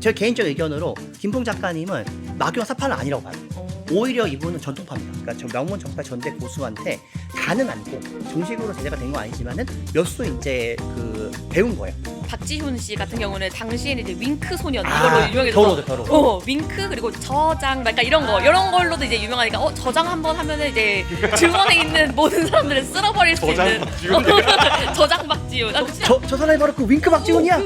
제 개인적 의견으로 김풍 작가님은 막용 사파는 아니라고 봐요. 오히려 이분은 전통파입니다. 그러니까 저 명문 정파 전대 고수한테 다는 않고 정식으로 제자가 된 건 아니지만은 몇 수 이제 그 배운 거예요. 박지훈 씨 같은 경우는 당시에는 이제 윙크 소년 이걸로 유명해져서 더러워. 윙크 그리고 저장 약간 이런 걸로도 이제 유명하니까 저장 한번 하면은 이제 증원에 있는 모든 사람들을 쓸어버릴 수 있는 저장 박지훈. 저 사람이 바로 그 윙크 박지훈이야.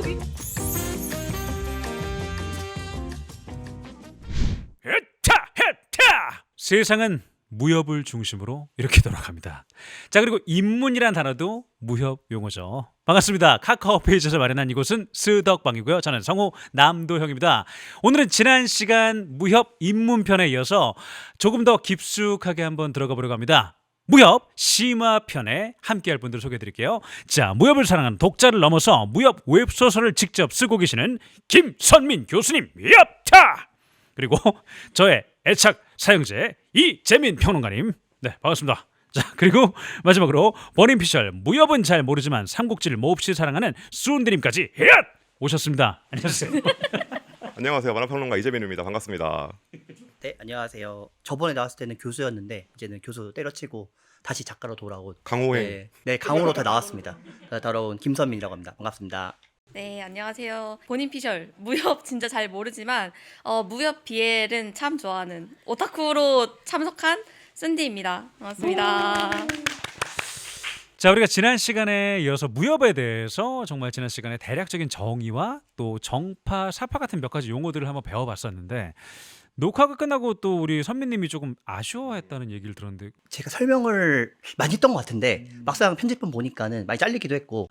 헤타! 세상은 무협을 중심으로 이렇게 돌아갑니다. 자, 그리고 인문이란 단어도 무협 용어죠. 반갑습니다. 카카오 페이지에서 마련한 이곳은 스덕방이고요. 저는 성우 남도형입니다. 오늘은 지난 시간 무협 인문편에 이어서 조금 더 깊숙하게 한번 들어가 보려고 합니다. 무협 심화편에 함께할 분들 소개해드릴게요. 자, 무협을 사랑하는 독자를 넘어서 무협 웹소설을 직접 쓰고 계시는 김선민 교수님, 얍타! 그리고 저의 애착 사형제 이재민 평론가님, 네, 반갑습니다. 자, 그리고 마지막으로 버닝피셜 무협은 잘 모르지만 삼국지를 몹시 사랑하는 수은드님까지 오셨습니다. 안녕하세요. 안녕하세요. 만화평론가 이재민입니다. 반갑습니다. 네, 안녕하세요. 저번에 나왔을 때는 교수였는데 이제는 교수 때려치고 다시 작가로 돌아온 강호행. 네, 강호로 다 나왔습니다. 돌아온 김선민이라고 합니다. 반갑습니다. 네, 안녕하세요. 본인 피셜 무협 진짜 잘 모르지만 무협 BL은 참 좋아하는 오타쿠로 참석한 쓴디입니다. 반갑습니다. 자, 우리가 지난 시간에 이어서 무협에 대해서 정말 지난 시간에 대략적인 정의와 또 정파, 사파 같은 몇 가지 용어들을 한번 배워봤었는데 녹화가 끝나고 또 우리 선배님이 조금 아쉬워했다는 얘기를 들었는데 제가 설명을 많이 했던 것 같은데 막상 편집본 보니까는 많이 잘리기도 했고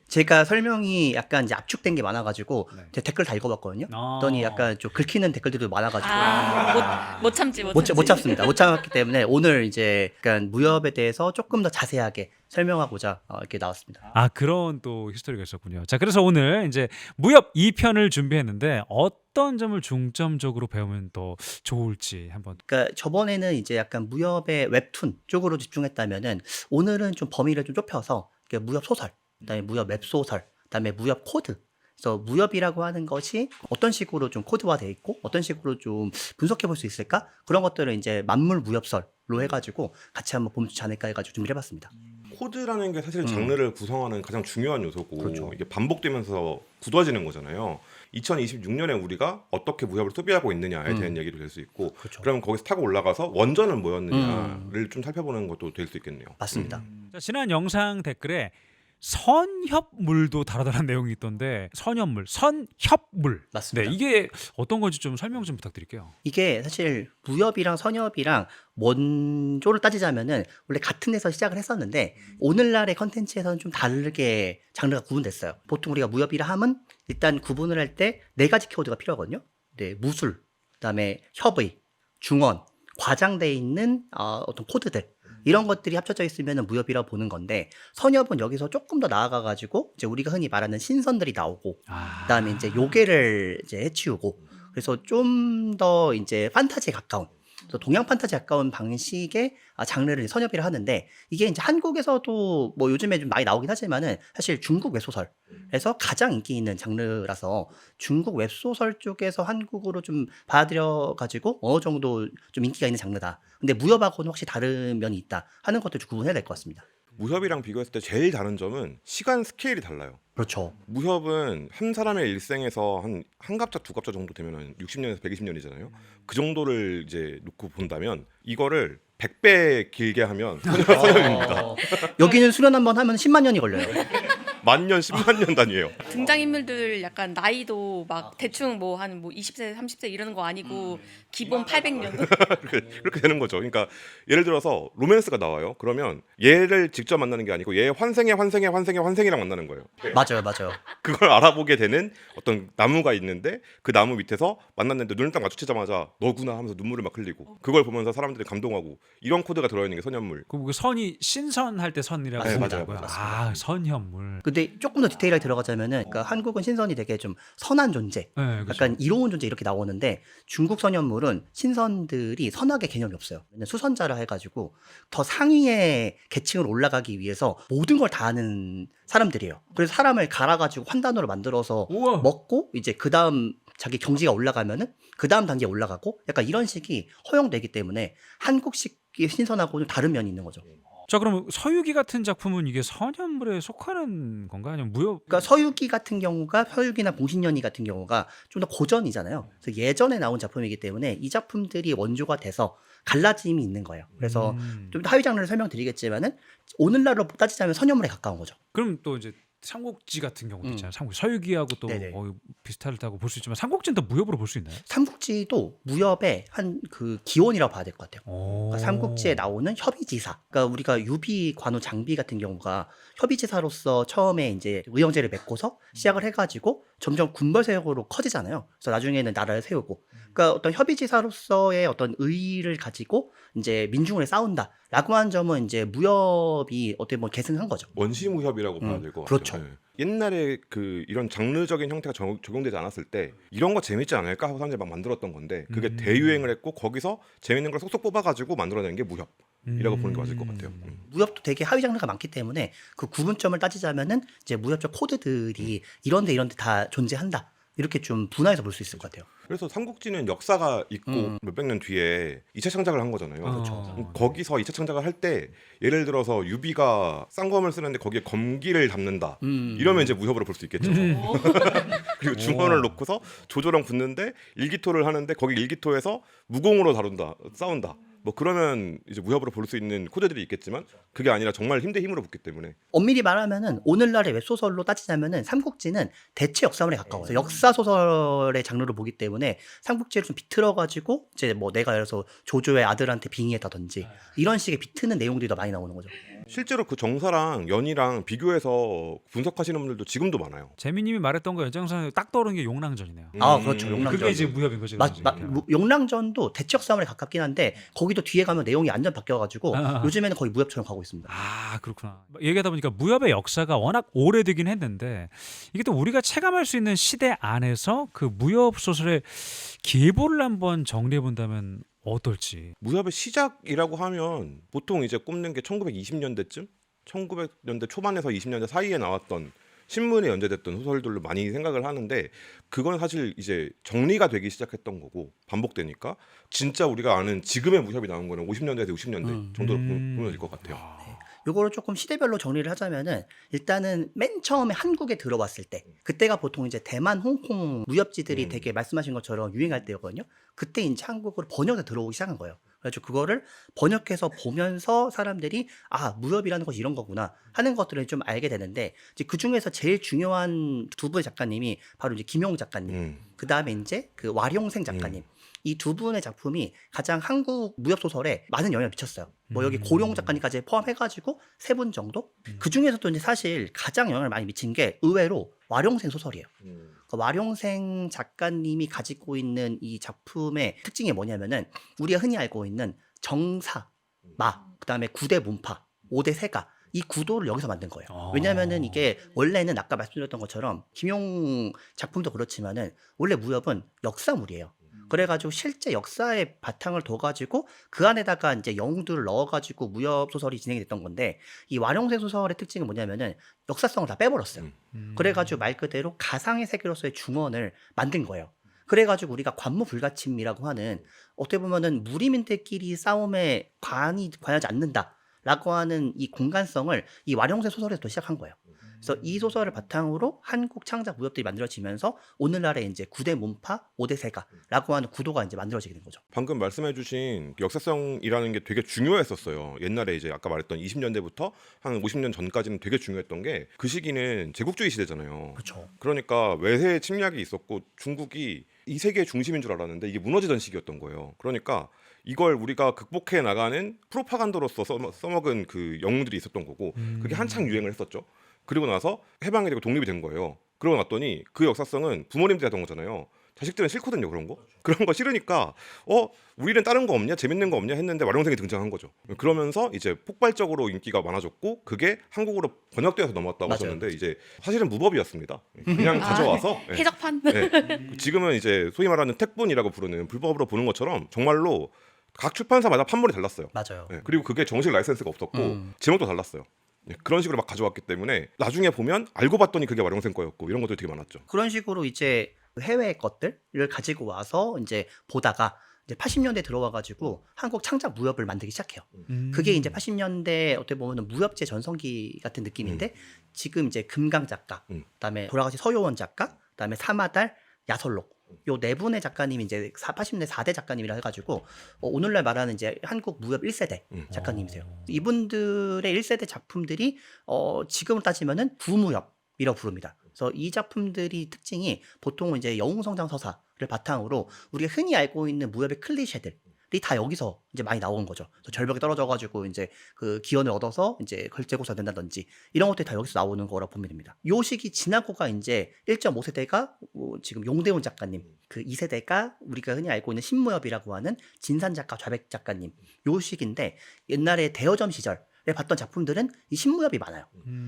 제가 설명이 약간 이제 압축된 게 많아가지고 네. 제가 댓글 다 읽어봤거든요. 그랬더니 약간 좀 긁히는 댓글들도 많아가지고 못 참지. 못 참습니다. 못 참았기 때문에 오늘 이제 약간 무협에 대해서 조금 더 자세하게 설명하고자 이렇게 나왔습니다. 그런 또 히스토리가 있었군요. 자, 그래서 오늘 이제 무협 2편을 준비했는데 어떤 점을 중점적으로 배우면 더 좋을지 한번. 그러니까 저번에는 이제 약간 무협의 웹툰 쪽으로 집중했다면은 오늘은 좀 범위를 좀 좁혀서 무협 소설, 그다음에 무협 웹소설, 그다음에 무협 코드. 그래서 무협이라고 하는 것이 어떤 식으로 좀 코드화돼 있고 어떤 식으로 좀 분석해 볼 수 있을까? 그런 것들을 이제 만물 무협설로 해가지고 같이 한번 보면 좋지 않을까 해가지고 준비를 해봤습니다. 코드라는 게 사실 장르를 구성하는 가장 중요한 요소고 그렇죠. 이게 반복되면서 굳어지는 거잖아요. 2026년에 우리가 어떻게 무협을 소비하고 있느냐에 대한 얘기도 될 수 있고 그렇죠. 그러면 거기서 타고 올라가서 원전은 뭐였느냐를 좀 살펴보는 것도 될 수 있겠네요. 맞습니다. 자, 지난 영상 댓글에 선협물도 다루다는 내용이 있던데 선협물, 선협물. 맞습니다. 네, 이게 어떤 건지 좀 설명 좀 부탁드릴게요. 이게 사실 무협이랑 선협이랑 원조를 따지자면은 원래 같은 데서 시작을 했었는데 오늘날의 컨텐츠에서는 좀 다르게 장르가 구분됐어요. 보통 우리가 무협이라 하면 일단 구분을 할 때 네 가지 키워드가 필요하거든요. 네, 무술, 그다음에 협의, 중언, 과장돼 있는 어떤 코드들 이런 것들이 합쳐져 있으면 무협이라고 보는 건데 선협은 여기서 조금 더 나아가가지고 이제 우리가 흔히 말하는 신선들이 나오고 그다음에 이제 요괴를 이제 해치우고 그래서 좀 더 이제 판타지에 가까운 그래서 동양 판타지에 가까운 방식의 장르를 선협이라 하는데 이게 이제 한국에서도 뭐 요즘에 좀 많이 나오긴 하지만은 사실 중국 웹소설에서 가장 인기 있는 장르라서 중국 웹소설 쪽에서 한국으로 좀 받아들여 가지고 어느 정도 좀 인기가 있는 장르다. 근데 무협하고는 확실히 다른 면이 있다 하는 것도 좀 구분해야 될 것 같습니다. 무협이랑 비교했을 때 제일 다른 점은 시간 스케일이 달라요. 그렇죠. 무협은 한 사람의 일생에서 한 갑자 두 갑자 정도 되면 60년에서 120년이잖아요. 그 정도를 이제 놓고 본다면 이거를 100배 길게 하면 선협입니다. 여기는 수련 한번 하면 10만 년이 걸려요. 만년 10만 년 단위예요. 등장인물들 약간 나이도 막 대충 뭐 한 20세, 30세 이러는 거 아니고 기본 800년. 그렇게 되는 거죠. 그러니까 예를 들어서 로맨스가 나와요. 그러면 얘를 직접 만나는 게 아니고 얘 환생이랑 만나는 거예요. 맞아요. 그걸 알아보게 되는 어떤 나무가 있는데 그 나무 밑에서 만났는데 눈을 딱 마주치자마자 너구나 하면서 눈물을 막 흘리고 그걸 보면서 사람들이 감동하고 이런 코드가 들어있는 게 선현물. 그 선이 신선할 때 선이라고 맞습니다. 하더라고요. 맞습니다. 선협물. 그 근데 조금 더 디테일하게 들어가자면은 그러니까 한국은 신선이 되게 좀 선한 존재, 네, 그렇죠. 약간 이로운 존재 이렇게 나오는데 중국 선현물은 신선들이 선악의 개념이 없어요. 수선자라 해가지고 더 상위의 계층으로 올라가기 위해서 모든 걸 다 하는 사람들이에요. 그래서 사람을 갈아가지고 환단으로 만들어서 우와. 먹고 이제 그 다음 자기 경지가 올라가면은 그 다음 단계에 올라가고 약간 이런 식이 허용되기 때문에 한국식이 신선하고 좀 다른 면이 있는 거죠. 자, 그럼 서유기 같은 작품은 이게 선현물에 속하는 건가 아니면 무협? 그러니까 서유기 같은 경우가 서유기나 봉신연이 같은 경우가 좀 더 고전이잖아요. 그래서 예전에 나온 작품이기 때문에 이 작품들이 원조가 돼서 갈라짐이 있는 거예요. 그래서 좀 더 하위 장르를 설명드리겠지만은 오늘날로 따지자면 선현물에 가까운 거죠. 그럼 또 이제 삼국지 같은 경우도 음. 있잖아요. 삼국지 서유기하고 또 네네. 비슷하다고 볼 수 있지만 삼국지는 또 무협으로 볼 수 있나요? 삼국지도 무협의 한 그 기원이라고 봐야 될 것 같아요. 오. 그러니까 삼국지에 나오는 협의지사. 그러니까 우리가 유비, 관우, 장비 같은 경우가 협의지사로서 처음에 이제 의형제를 맺고서 시작을 해가지고 점점 군벌세력으로 커지잖아요. 그래서 나중에는 나라를 세우고. 그러니까 어떤 협의지사로서의 어떤 의의를 가지고 이제 민중을 싸운다라고 하는 점은 이제 무협이 어떻게 보면 계승한 거죠. 원시무협이라고 봐야 될 것 같아요. 그렇죠. 네. 옛날에 그 이런 장르적인 형태가 적용되지 않았을 때 이런 거 재밌지 않을까 하고 사람들이 막 만들었던 건데 그게 대유행을 했고 거기서 재밌는 걸 쏙쏙 뽑아가지고 만들어낸 게 무협이라고 보는 게 맞을 것 같아요. 무협도 되게 하위 장르가 많기 때문에 그 구분점을 따지자면은 이제 무협적 코드들이 이런데 이런데 다 존재한다. 이렇게 좀 분화해서 볼 수 있을 것 같아요. 그래서 삼국지는 역사가 있고 몇백 년 뒤에 2차 창작을 한 거잖아요. 그렇죠. 거기서 2차 창작을 할 때 예를 들어서 유비가 쌍검을 쓰는데 거기에 검기를 담는다. 이러면 이제 무협으로 볼 수 있겠죠. 그리고 중원을 놓고서 조조랑 붙는데 일기토를 하는데 거기 일기토에서 무공으로 싸운다. 뭐 그러면 이제 무협으로 볼 수 있는 코드들이 있겠지만 그게 아니라 정말 힘 대 힘으로 붙기 때문에 엄밀히 말하면은 오늘날의 웹소설로 따지자면은 삼국지는 대체 역사물에 가까워서 역사 소설의 장르로 보기 때문에 삼국지를 좀 비틀어가지고 이제 뭐 내가 예를 들어서 조조의 아들한테 빙의했다든지 이런 식의 비트는 내용들이 더 많이 나오는 거죠. 실제로 그 정사랑 연이랑 비교해서 분석하시는 분들도 지금도 많아요. 재민님이 말했던 거 연장선에 딱 떠오르는 게 용랑전이네요. 아, 그렇죠. 용랑전. 그게 이제 무협인 거죠. 용랑전도 대체 역사물에 가깝긴 한데 거기도 뒤에 가면 내용이 완전 바뀌어가지고 요즘에는 거의 무협처럼 가고 있습니다. 아, 그렇구나. 얘기하다 보니까 무협의 역사가 워낙 오래되긴 했는데 이게 또 우리가 체감할 수 있는 시대 안에서 그 무협 소설의 기보를 한번 정리해 본다면 어떨지. 무협의 시작이라고 하면 보통 이제 꼽는 게 1920년대쯤, 1900년대 초반에서 20년대 사이에 나왔던 신문에 연재됐던 소설들로 많이 생각을 하는데 그건 사실 이제 정리가 되기 시작했던 거고 반복되니까 진짜 우리가 아는 지금의 무협이 나온 거는 50년대에서 60년대 정도로 보면 될 것 같아요. 요거를 조금 시대별로 정리를 하자면은 일단은 맨 처음에 한국에 들어왔을 때 그때가 보통 이제 대만, 홍콩 무협지들이 되게 말씀하신 것처럼 유행할 때였거든요. 그때 이제 한국으로 번역해 들어오기 시작한 거예요. 그래서 그거를 번역해서 보면서 사람들이 아 무협이라는 것이 이런 거구나 하는 것들을 좀 알게 되는데 이제 그 중에서 제일 중요한 두 분의 작가님이 바로 이제 김용 작가님, 그 다음에 이제 그 와룡생 작가님. 이 두 분의 작품이 가장 한국 무협 소설에 많은 영향을 미쳤어요. 뭐 여기 고룡 작가님까지 포함해가지고 세 분 정도. 그 중에서도 이제 사실 가장 영향을 많이 미친 게 의외로 와룡생 소설이에요. 그러니까 와룡생 작가님이 가지고 있는 이 작품의 특징이 뭐냐면은 우리가 흔히 알고 있는 정사, 마, 그다음에 구대 문파, 5대 세가 이 구도를 여기서 만든 거예요. 왜냐면은 이게 원래는 아까 말씀드렸던 것처럼 김용 작품도 그렇지만은 원래 무협은 역사물이에요. 그래가지고 실제 역사의 바탕을 둬가지고 그 안에다가 이제 영웅들을 넣어가지고 무협 소설이 진행이 됐던 건데 이 와룡생 소설의 특징이 뭐냐면은 역사성을 다 빼버렸어요. 그래가지고 말 그대로 가상의 세계로서의 중원을 만든 거예요. 그래가지고 우리가 관무불가침이라고 하는 어떻게 보면은 무리민들끼리 싸움에 관여하지 않는다라고 하는 이 공간성을 이 와룡생 소설에서 또 시작한 거예요. 그래서 이 소설을 바탕으로 한국 창작 무협들이 만들어지면서 오늘날의 이제 9대 문파, 5대 세가라고 하는 구도가 이제 만들어지게 된 거죠. 방금 말씀해주신 역사성이라는 게 되게 중요했었어요. 옛날에 이제 아까 말했던 20년대부터 한 50년 전까지는 되게 중요했던 게 그 시기는 제국주의 시대잖아요. 그렇죠. 그러니까 외세 침략이 있었고 중국이 이 세계의 중심인 줄 알았는데 이게 무너지던 시기였던 거예요. 그러니까 이걸 우리가 극복해 나가는 프로파간다로서 써먹은 그 영웅들이 있었던 거고 그게 한창 유행을 했었죠. 그리고 나서 해방이 되고 독립이 된 거예요. 그러고 났더니 그 역사성은 부모님들이 하던 거잖아요. 자식들은 싫거든요 그런 거. 그런 거 싫으니까 우리는 다른 거 없냐 재밌는 거 없냐 했는데 와룡생이 등장한 거죠. 그러면서 이제 폭발적으로 인기가 많아졌고 그게 한국으로 번역되어서 넘어왔다고 맞아요. 하셨는데 이제 사실은 무법이었습니다. 그냥 가져와서 네. 해적판. 네. 지금은 이제 소위 말하는 택본이라고 부르는 불법으로 보는 것처럼 정말로 각 출판사마다 판본이 달랐어요. 맞아요. 네. 그리고 그게 정식 라이센스가 없었고 제목도 달랐어요. 네. 그런 식으로 막 가져왔기 때문에 나중에 보면 알고 봤더니 그게 와룡생 거였고 이런 것들이 되게 많았죠. 그런 식으로 이제 해외 것들을 가지고 와서 이제 보다가 이제 80년대 들어와가지고 한국 창작 무협을 만들기 시작해요. 그게 이제 80년대 어떻게 보면 무협제 전성기 같은 느낌인데 지금 이제 금강 작가, 그다음에 돌아가신 서효원 작가, 그다음에 사마달, 야설록 요 네 분의 작가님이 이제 80년대 4대 작가님이라 해가지고 오늘날 말하는 이제 한국 무협 1세대 작가님이세요. 이분들의 1세대 작품들이 지금으로 따지면은 구무협이라고 부릅니다. 그래서 이 작품들이 특징이 보통은 이제 영웅성장 서사를 바탕으로 우리가 흔히 알고 있는 무협의 클리셰들이 다 여기서 이제 많이 나오는 거죠. 그래서 절벽에 떨어져가지고 이제 그 기원을 얻어서 이제 걸제고사 된다든지 이런 것들이 다 여기서 나오는 거라고 보면 됩니다. 요 시기 지나고가 이제 1.5세대가 지금 용대훈 작가님, 그 2세대가 우리가 흔히 알고 있는 신무협이라고 하는 진산 작가, 좌백 작가님 요 시기인데 옛날에 대여점 시절 봤던 작품들은 이 신무협이 많아요.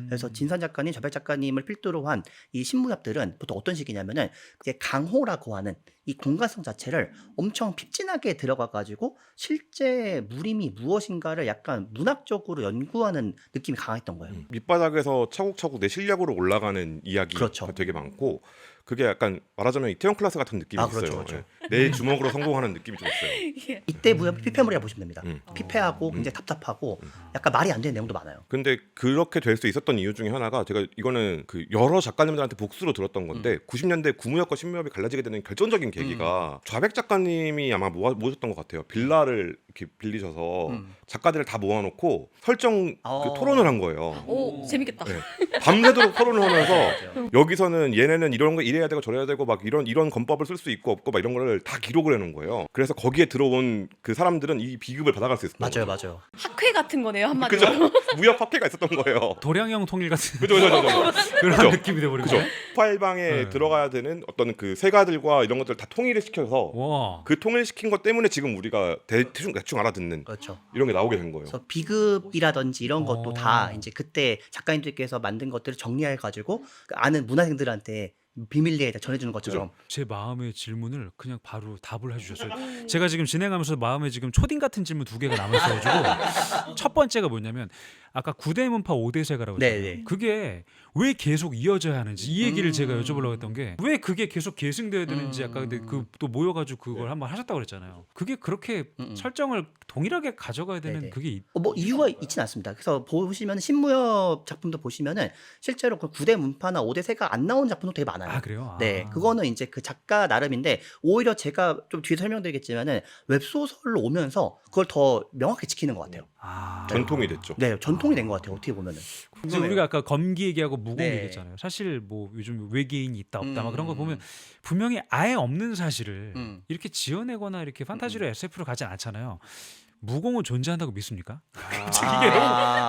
그래서 진산 작가님, 좌백 작가님을 필두로 한 이 신무협들은 보통 어떤 식이냐면은 그게 강호라고 하는 이 공간성 자체를 엄청 핍진하게 들어가가지고 실제 무림이 무엇인가를 약간 문학적으로 연구하는 느낌이 강했던 거예요. 밑바닥에서 차곡차곡 내 실력으로 올라가는 이야기가 그렇죠. 되게 많고 그게 약간 말하자면 이태원 클라스 같은 느낌이 있어요. 그렇죠, 그렇죠. 네. 내 주먹으로 성공하는 느낌이 좀 있어요. 이때 무협이 피폐물이라고 보시면 됩니다. 피폐하고 굉장히 답답하고 약간 말이 안 되는 내용도 많아요. 근데 그렇게 될 수 있었던 이유 중에 하나가 제가 이거는 그 여러 작가님들한테 복수로 들었던 건데 90년대 구무협과 신무협이 갈라지게 되는 결정적인 계기가 좌백 작가님이 아마 모셨던 것 같아요. 빌라를 이렇게 빌리셔서 작가들을 다 모아놓고 설정 그 토론을 한 거예요. 오, 재밌겠다. 네. 밤새도록 토론을 하면서 여기서는 얘네는 이런 거 이래야 되고 저래야 되고 막 이런 권법을 쓸 수 있고 없고 막 이런 거를 다 기록을 해놓은 거예요. 그래서 거기에 들어온 그 사람들은 이 비급을 받아갈 수 있었던 거죠. 맞아요. 학회 같은 거네요, 한마디로. 그죠? 무협 학회가 있었던 거예요. 도량형 통일 같은 그죠. 그런 그죠? 느낌이 돼버리죠. 그죠? 파일방에 네. 들어가야 되는 어떤 그 세가들과 이런 것들 다 통일을 시켜서 와. 그 통일시킨 것 때문에 지금 우리가 대충 알아듣는 그렇죠. 이런 게 나오게 된 거예요. 그래서 비급이라든지 이런 것도 어. 다 이제 그때 작가님들께서 만든 것들을 정리해 가지고 아는 문화생들한테 비밀리에 전해주는 것처럼. 제 마음의 질문을 그냥 바로 답을 해주셨어요. 제가 지금 진행하면서 마음에 지금 초딩 같은 질문 2개가 남았어가지고 첫 번째가 뭐냐면 아까 9대 문파 5대 세가라고 했잖아요. 네네. 그게 왜 계속 이어져야 하는지 이 얘기를 제가 여쭤보려고 했던 게 왜 그게 계속 계승돼야 되는지 아까 근데 그 또 모여가지고 그걸 한번 하셨다고 그랬잖아요. 그게 그렇게 설정을 동일하게 가져가야 되는 네네. 그게 뭐 이유가 있지는 않습니다. 그래서 보시면 신무협 작품도 보시면은 실제로 그 9대 문파나 5대 세가 안 나온 작품도 되게 많아요. 아 그래요? 네, 아. 그거는 이제 그 작가 나름인데 오히려 제가 좀 뒤에 설명드리겠지만은 웹소설로 오면서 그걸 더 명확히 지키는 것 같아요. 아. 전통이 됐죠. 네, 전통이 된 것 같아요. 어떻게 보면은. 그래서 우리가 아까 검기 얘기하고 무공 네. 얘기했잖아요. 사실 뭐 요즘 외계인이 있다 없다 막 그런 거 음. 보면 분명히 아예 없는 사실을 음. 이렇게 지어내거나 이렇게 판타지로 SF로 가진 않잖아요. 무공은 존재한다고 믿습니까? 이게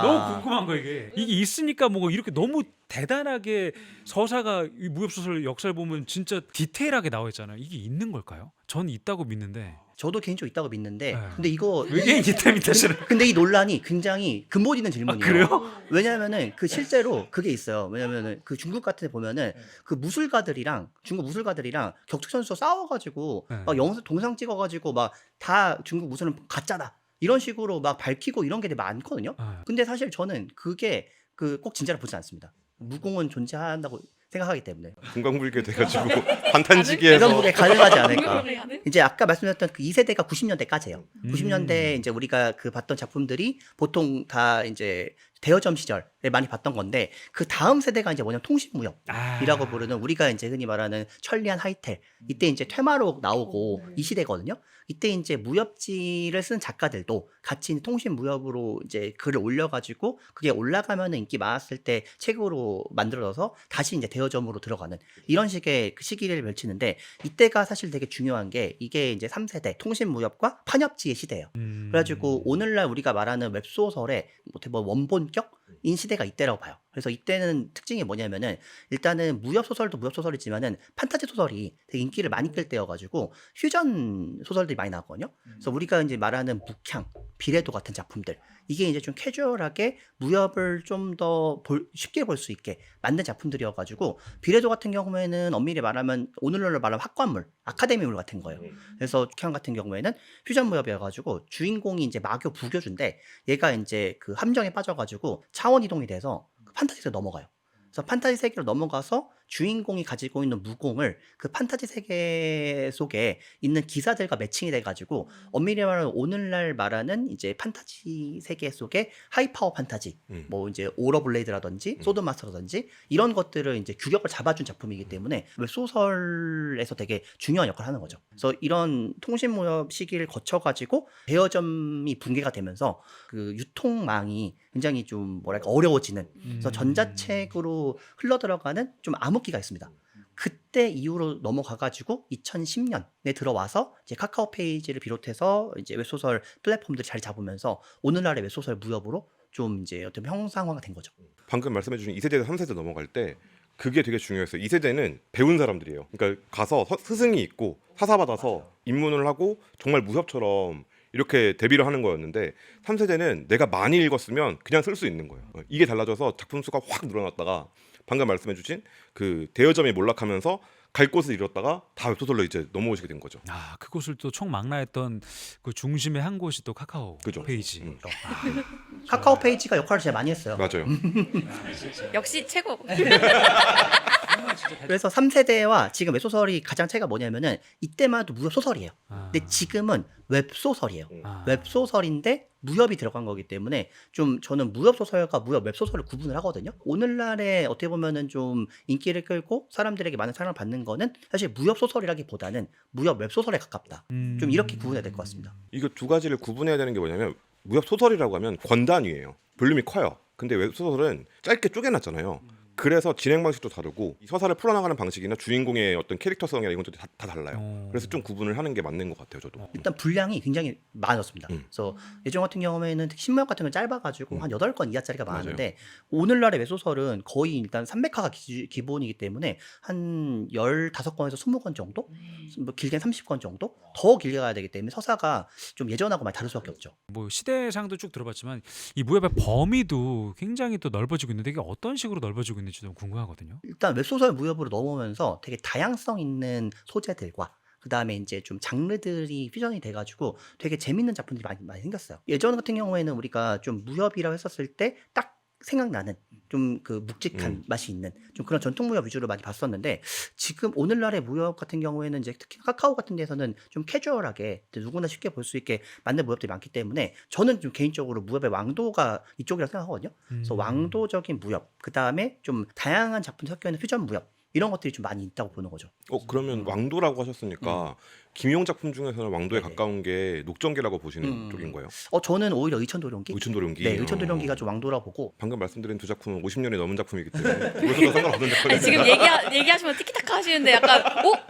너무 궁금한 거 이게 있으니까 뭐 이렇게 너무 대단하게 서사가 이 무협소설 역사를 보면 진짜 디테일하게 나와 있잖아요. 이게 있는 걸까요? 전 있다고 믿는데 저도 개인적으로 있다고 믿는데, 네. 근데 이거 외계인 있다 믿다 싫어. 근데 이 논란이 굉장히 근본 있는 질문이에요. 그래요? 왜냐하면은 그 실제로 그게 있어요. 왜냐면은 그 중국 같은 데 보면은 그 무술가들이랑 중국 무술가들이랑 격투 선수 싸워가지고 네. 막 동상 찍어가지고 막 다 중국 무술은 가짜다 이런 식으로 막 밝히고 이런 게 되게 많거든요. 아, 근데 사실 저는 그게 그 꼭 진짜로 보지 않습니다. 무공은 존재한다고 생각하기 때문에 네. 금강불개 돼가지고 반탄지기에서 이런 부분에 가능하지 않을까. 궁금해 하는? 이제 아까 말씀드렸던 그 2세대가 90년대까지예요. 90년대 이제 우리가 그 봤던 작품들이 보통 다 이제 대여점 시절에 많이 봤던 건데 그 다음 세대가 이제 뭐냐면 통신무협이라고 부르는 우리가 이제 흔히 말하는 천리안 하이텔 이때 이제 퇴마록 나오고 이 시대거든요. 이때 이제 무협지를 쓴 작가들도 같이 통신무협으로 이제 글을 올려가지고 그게 올라가면은 인기 많았을 때 책으로 만들어서 다시 이제 대여점으로 들어가는 이런 식의 그 시기를 펼치는데 이때가 사실 되게 중요한 게 이게 이제 3세대 통신무협과 판협지의 시대예요. 그래가지고 오늘날 우리가 말하는 웹소설의 어떻게 보면 원본격인 시대가 이때라고 봐요. 그래서 이때는 특징이 뭐냐면은 일단은 무협 소설도 무협 소설이지만은 판타지 소설이 되게 인기를 많이 끌 때여가지고 퓨전 소설들이 많이 나왔거든요. 그래서 우리가 이제 말하는 묵향, 비례도 같은 작품들 이게 이제 좀 캐주얼하게 무협을 좀 더 쉽게 볼 수 있게 만든 작품들이어가지고 비례도 같은 경우에는 엄밀히 말하면 오늘날로 말하면 학관물, 아카데미물 같은 거예요. 그래서 묵향 같은 경우에는 퓨전 무협이어가지고 주인공이 이제 마교 부교주인데 얘가 이제 그 함정에 빠져가지고 차원 이동이 돼서 판타지 세계로 넘어가요. 그래서 판타지 세계로 넘어가서 주인공이 가지고 있는 무공을 그 판타지 세계 속에 있는 기사들과 매칭이 돼가지고 엄밀히 말하면 오늘날 말하는 이제 판타지 세계 속에 하이파워 판타지, 뭐 이제 오러블레이드라든지 소드마스터라든지 이런 것들을 이제 규격을 잡아준 작품이기 때문에 웹소설에서 되게 중요한 역할을 하는 거죠. 그래서 이런 통신무협 시기를 거쳐가지고 대여점이 붕괴가 되면서 그 유통망이 굉장히 좀 뭐랄까 어려워지는 그래서 전자책으로 흘러들어가는 좀 암흑기가 있습니다. 그때 이후로 넘어가가지고 2010년에 들어와서 이제 카카오 페이지를 비롯해서 이제 웹소설 플랫폼들이 자리 잡으면서 오늘날의 웹소설 무협으로 좀 이제 어떤 형상화가 된 거죠. 방금 말씀해주신 2세대에서 3세대 넘어갈 때 그게 되게 중요했어요. 2세대는 배운 사람들이에요. 그러니까 가서 스승이 있고 사사받아서 입문을 하고 정말 무협처럼 이렇게 데뷔를 하는 거였는데 3세대는 내가 많이 읽었으면 그냥 쓸 수 있는 거예요. 이게 달라져서 작품 수가 확 늘어났다가 방금 말씀해주신 그 대여점이 몰락하면서 갈 곳을 잃었다가 다 웹소설로 이제 넘어오시게 된 거죠. 아, 그곳을 또 총망라했던 그 중심의 한 곳이 또 카카오 그죠. 페이지. 카카오 페이지가 역할을 제일 많이 했어요. 맞아요. 역시 최고. 그래서 3세대와 지금 웹소설이 가장 차이가 뭐냐면은 이때만 해도 무협 소설이에요. 근데 지금은 웹소설이에요. 웹소설인데 무협이 들어간 거기 때문에 좀 저는 무협 소설과 무협 웹소설을 구분을 하거든요. 오늘날에 어떻게 보면은 좀 인기를 끌고 사람들에게 많은 사랑을 받는 거는 사실 무협 소설이라기보다는 무협 웹소설에 가깝다. 좀 이렇게 구분해야 될 것 같습니다. 이거 두 가지를 구분해야 되는 게 뭐냐면 무협 소설이라고 하면 권단위예요. 볼륨이 커요. 근데 웹소설은 짧게 쪼개놨잖아요. 그래서 진행 방식도 다르고 서사를 풀어나가는 방식이나 주인공의 어떤 캐릭터성이나 이런 것도 다 달라요. 그래서 좀 구분을 하는 게 맞는 것 같아요, 저도. 일단 분량이 굉장히 많아졌습니다. 그래서 예전 같은 경우에는 신무협 같은 건 짧아가지고 한 8건 이하짜리가 많았는데 오늘날의 웹소설은 거의 일단 300화가 기본이기 때문에 한 15건에서 20건 정도? 뭐 길게는 30건 정도? 더 길게 가야 되기 때문에 서사가 좀 예전하고 많이 다를 수밖에 없죠. 뭐 시대상도 쭉 들어봤지만 이 무협의 범위도 굉장히 또 넓어지고 있는데 이게 어떤 식으로 넓어지고 있는지 좀 궁금하거든요. 일단 웹소설 무협으로 넘어오면서 되게 다양성 있는 소재들과 그 다음에 이제 좀 장르들이 퓨전이 돼가지고 되게 재밌는 작품들이 많이 생겼어요. 예전 같은 경우에는 우리가 좀 무협이라고 했었을 때 딱 생각나는 좀 그 묵직한 맛이 있는 좀 그런 전통 무협 위주로 많이 봤었는데 지금 오늘날의 무협 같은 경우에는 이제 특히 카카오 같은 데서는 좀 캐주얼하게 누구나 쉽게 볼 수 있게 만든 무협들이 많기 때문에 저는 좀 개인적으로 무협의 왕도가 이쪽이라고 생각하거든요. 그래서 왕도적인 무협, 그 다음에 좀 다양한 작품 섞여 있는 퓨전 무협 이런 것들이 좀 많이 있다고 보는 거죠. 그러면 왕도라고 하셨으니까 김용 작품 중에서는 왕도에 네네. 가까운 게 녹정기라고 보시는 쪽인 거예요? 저는 오히려 의천도룡기. 의천도룡기. 네, 의천도룡기가 좀 왕도라 보고. 방금 말씀드린 두 작품은 50년이 넘은 작품이기 때문에 그것도 상관없는 작품입니다. 아니, 지금 얘기하시면 티키타카 하시는데 약간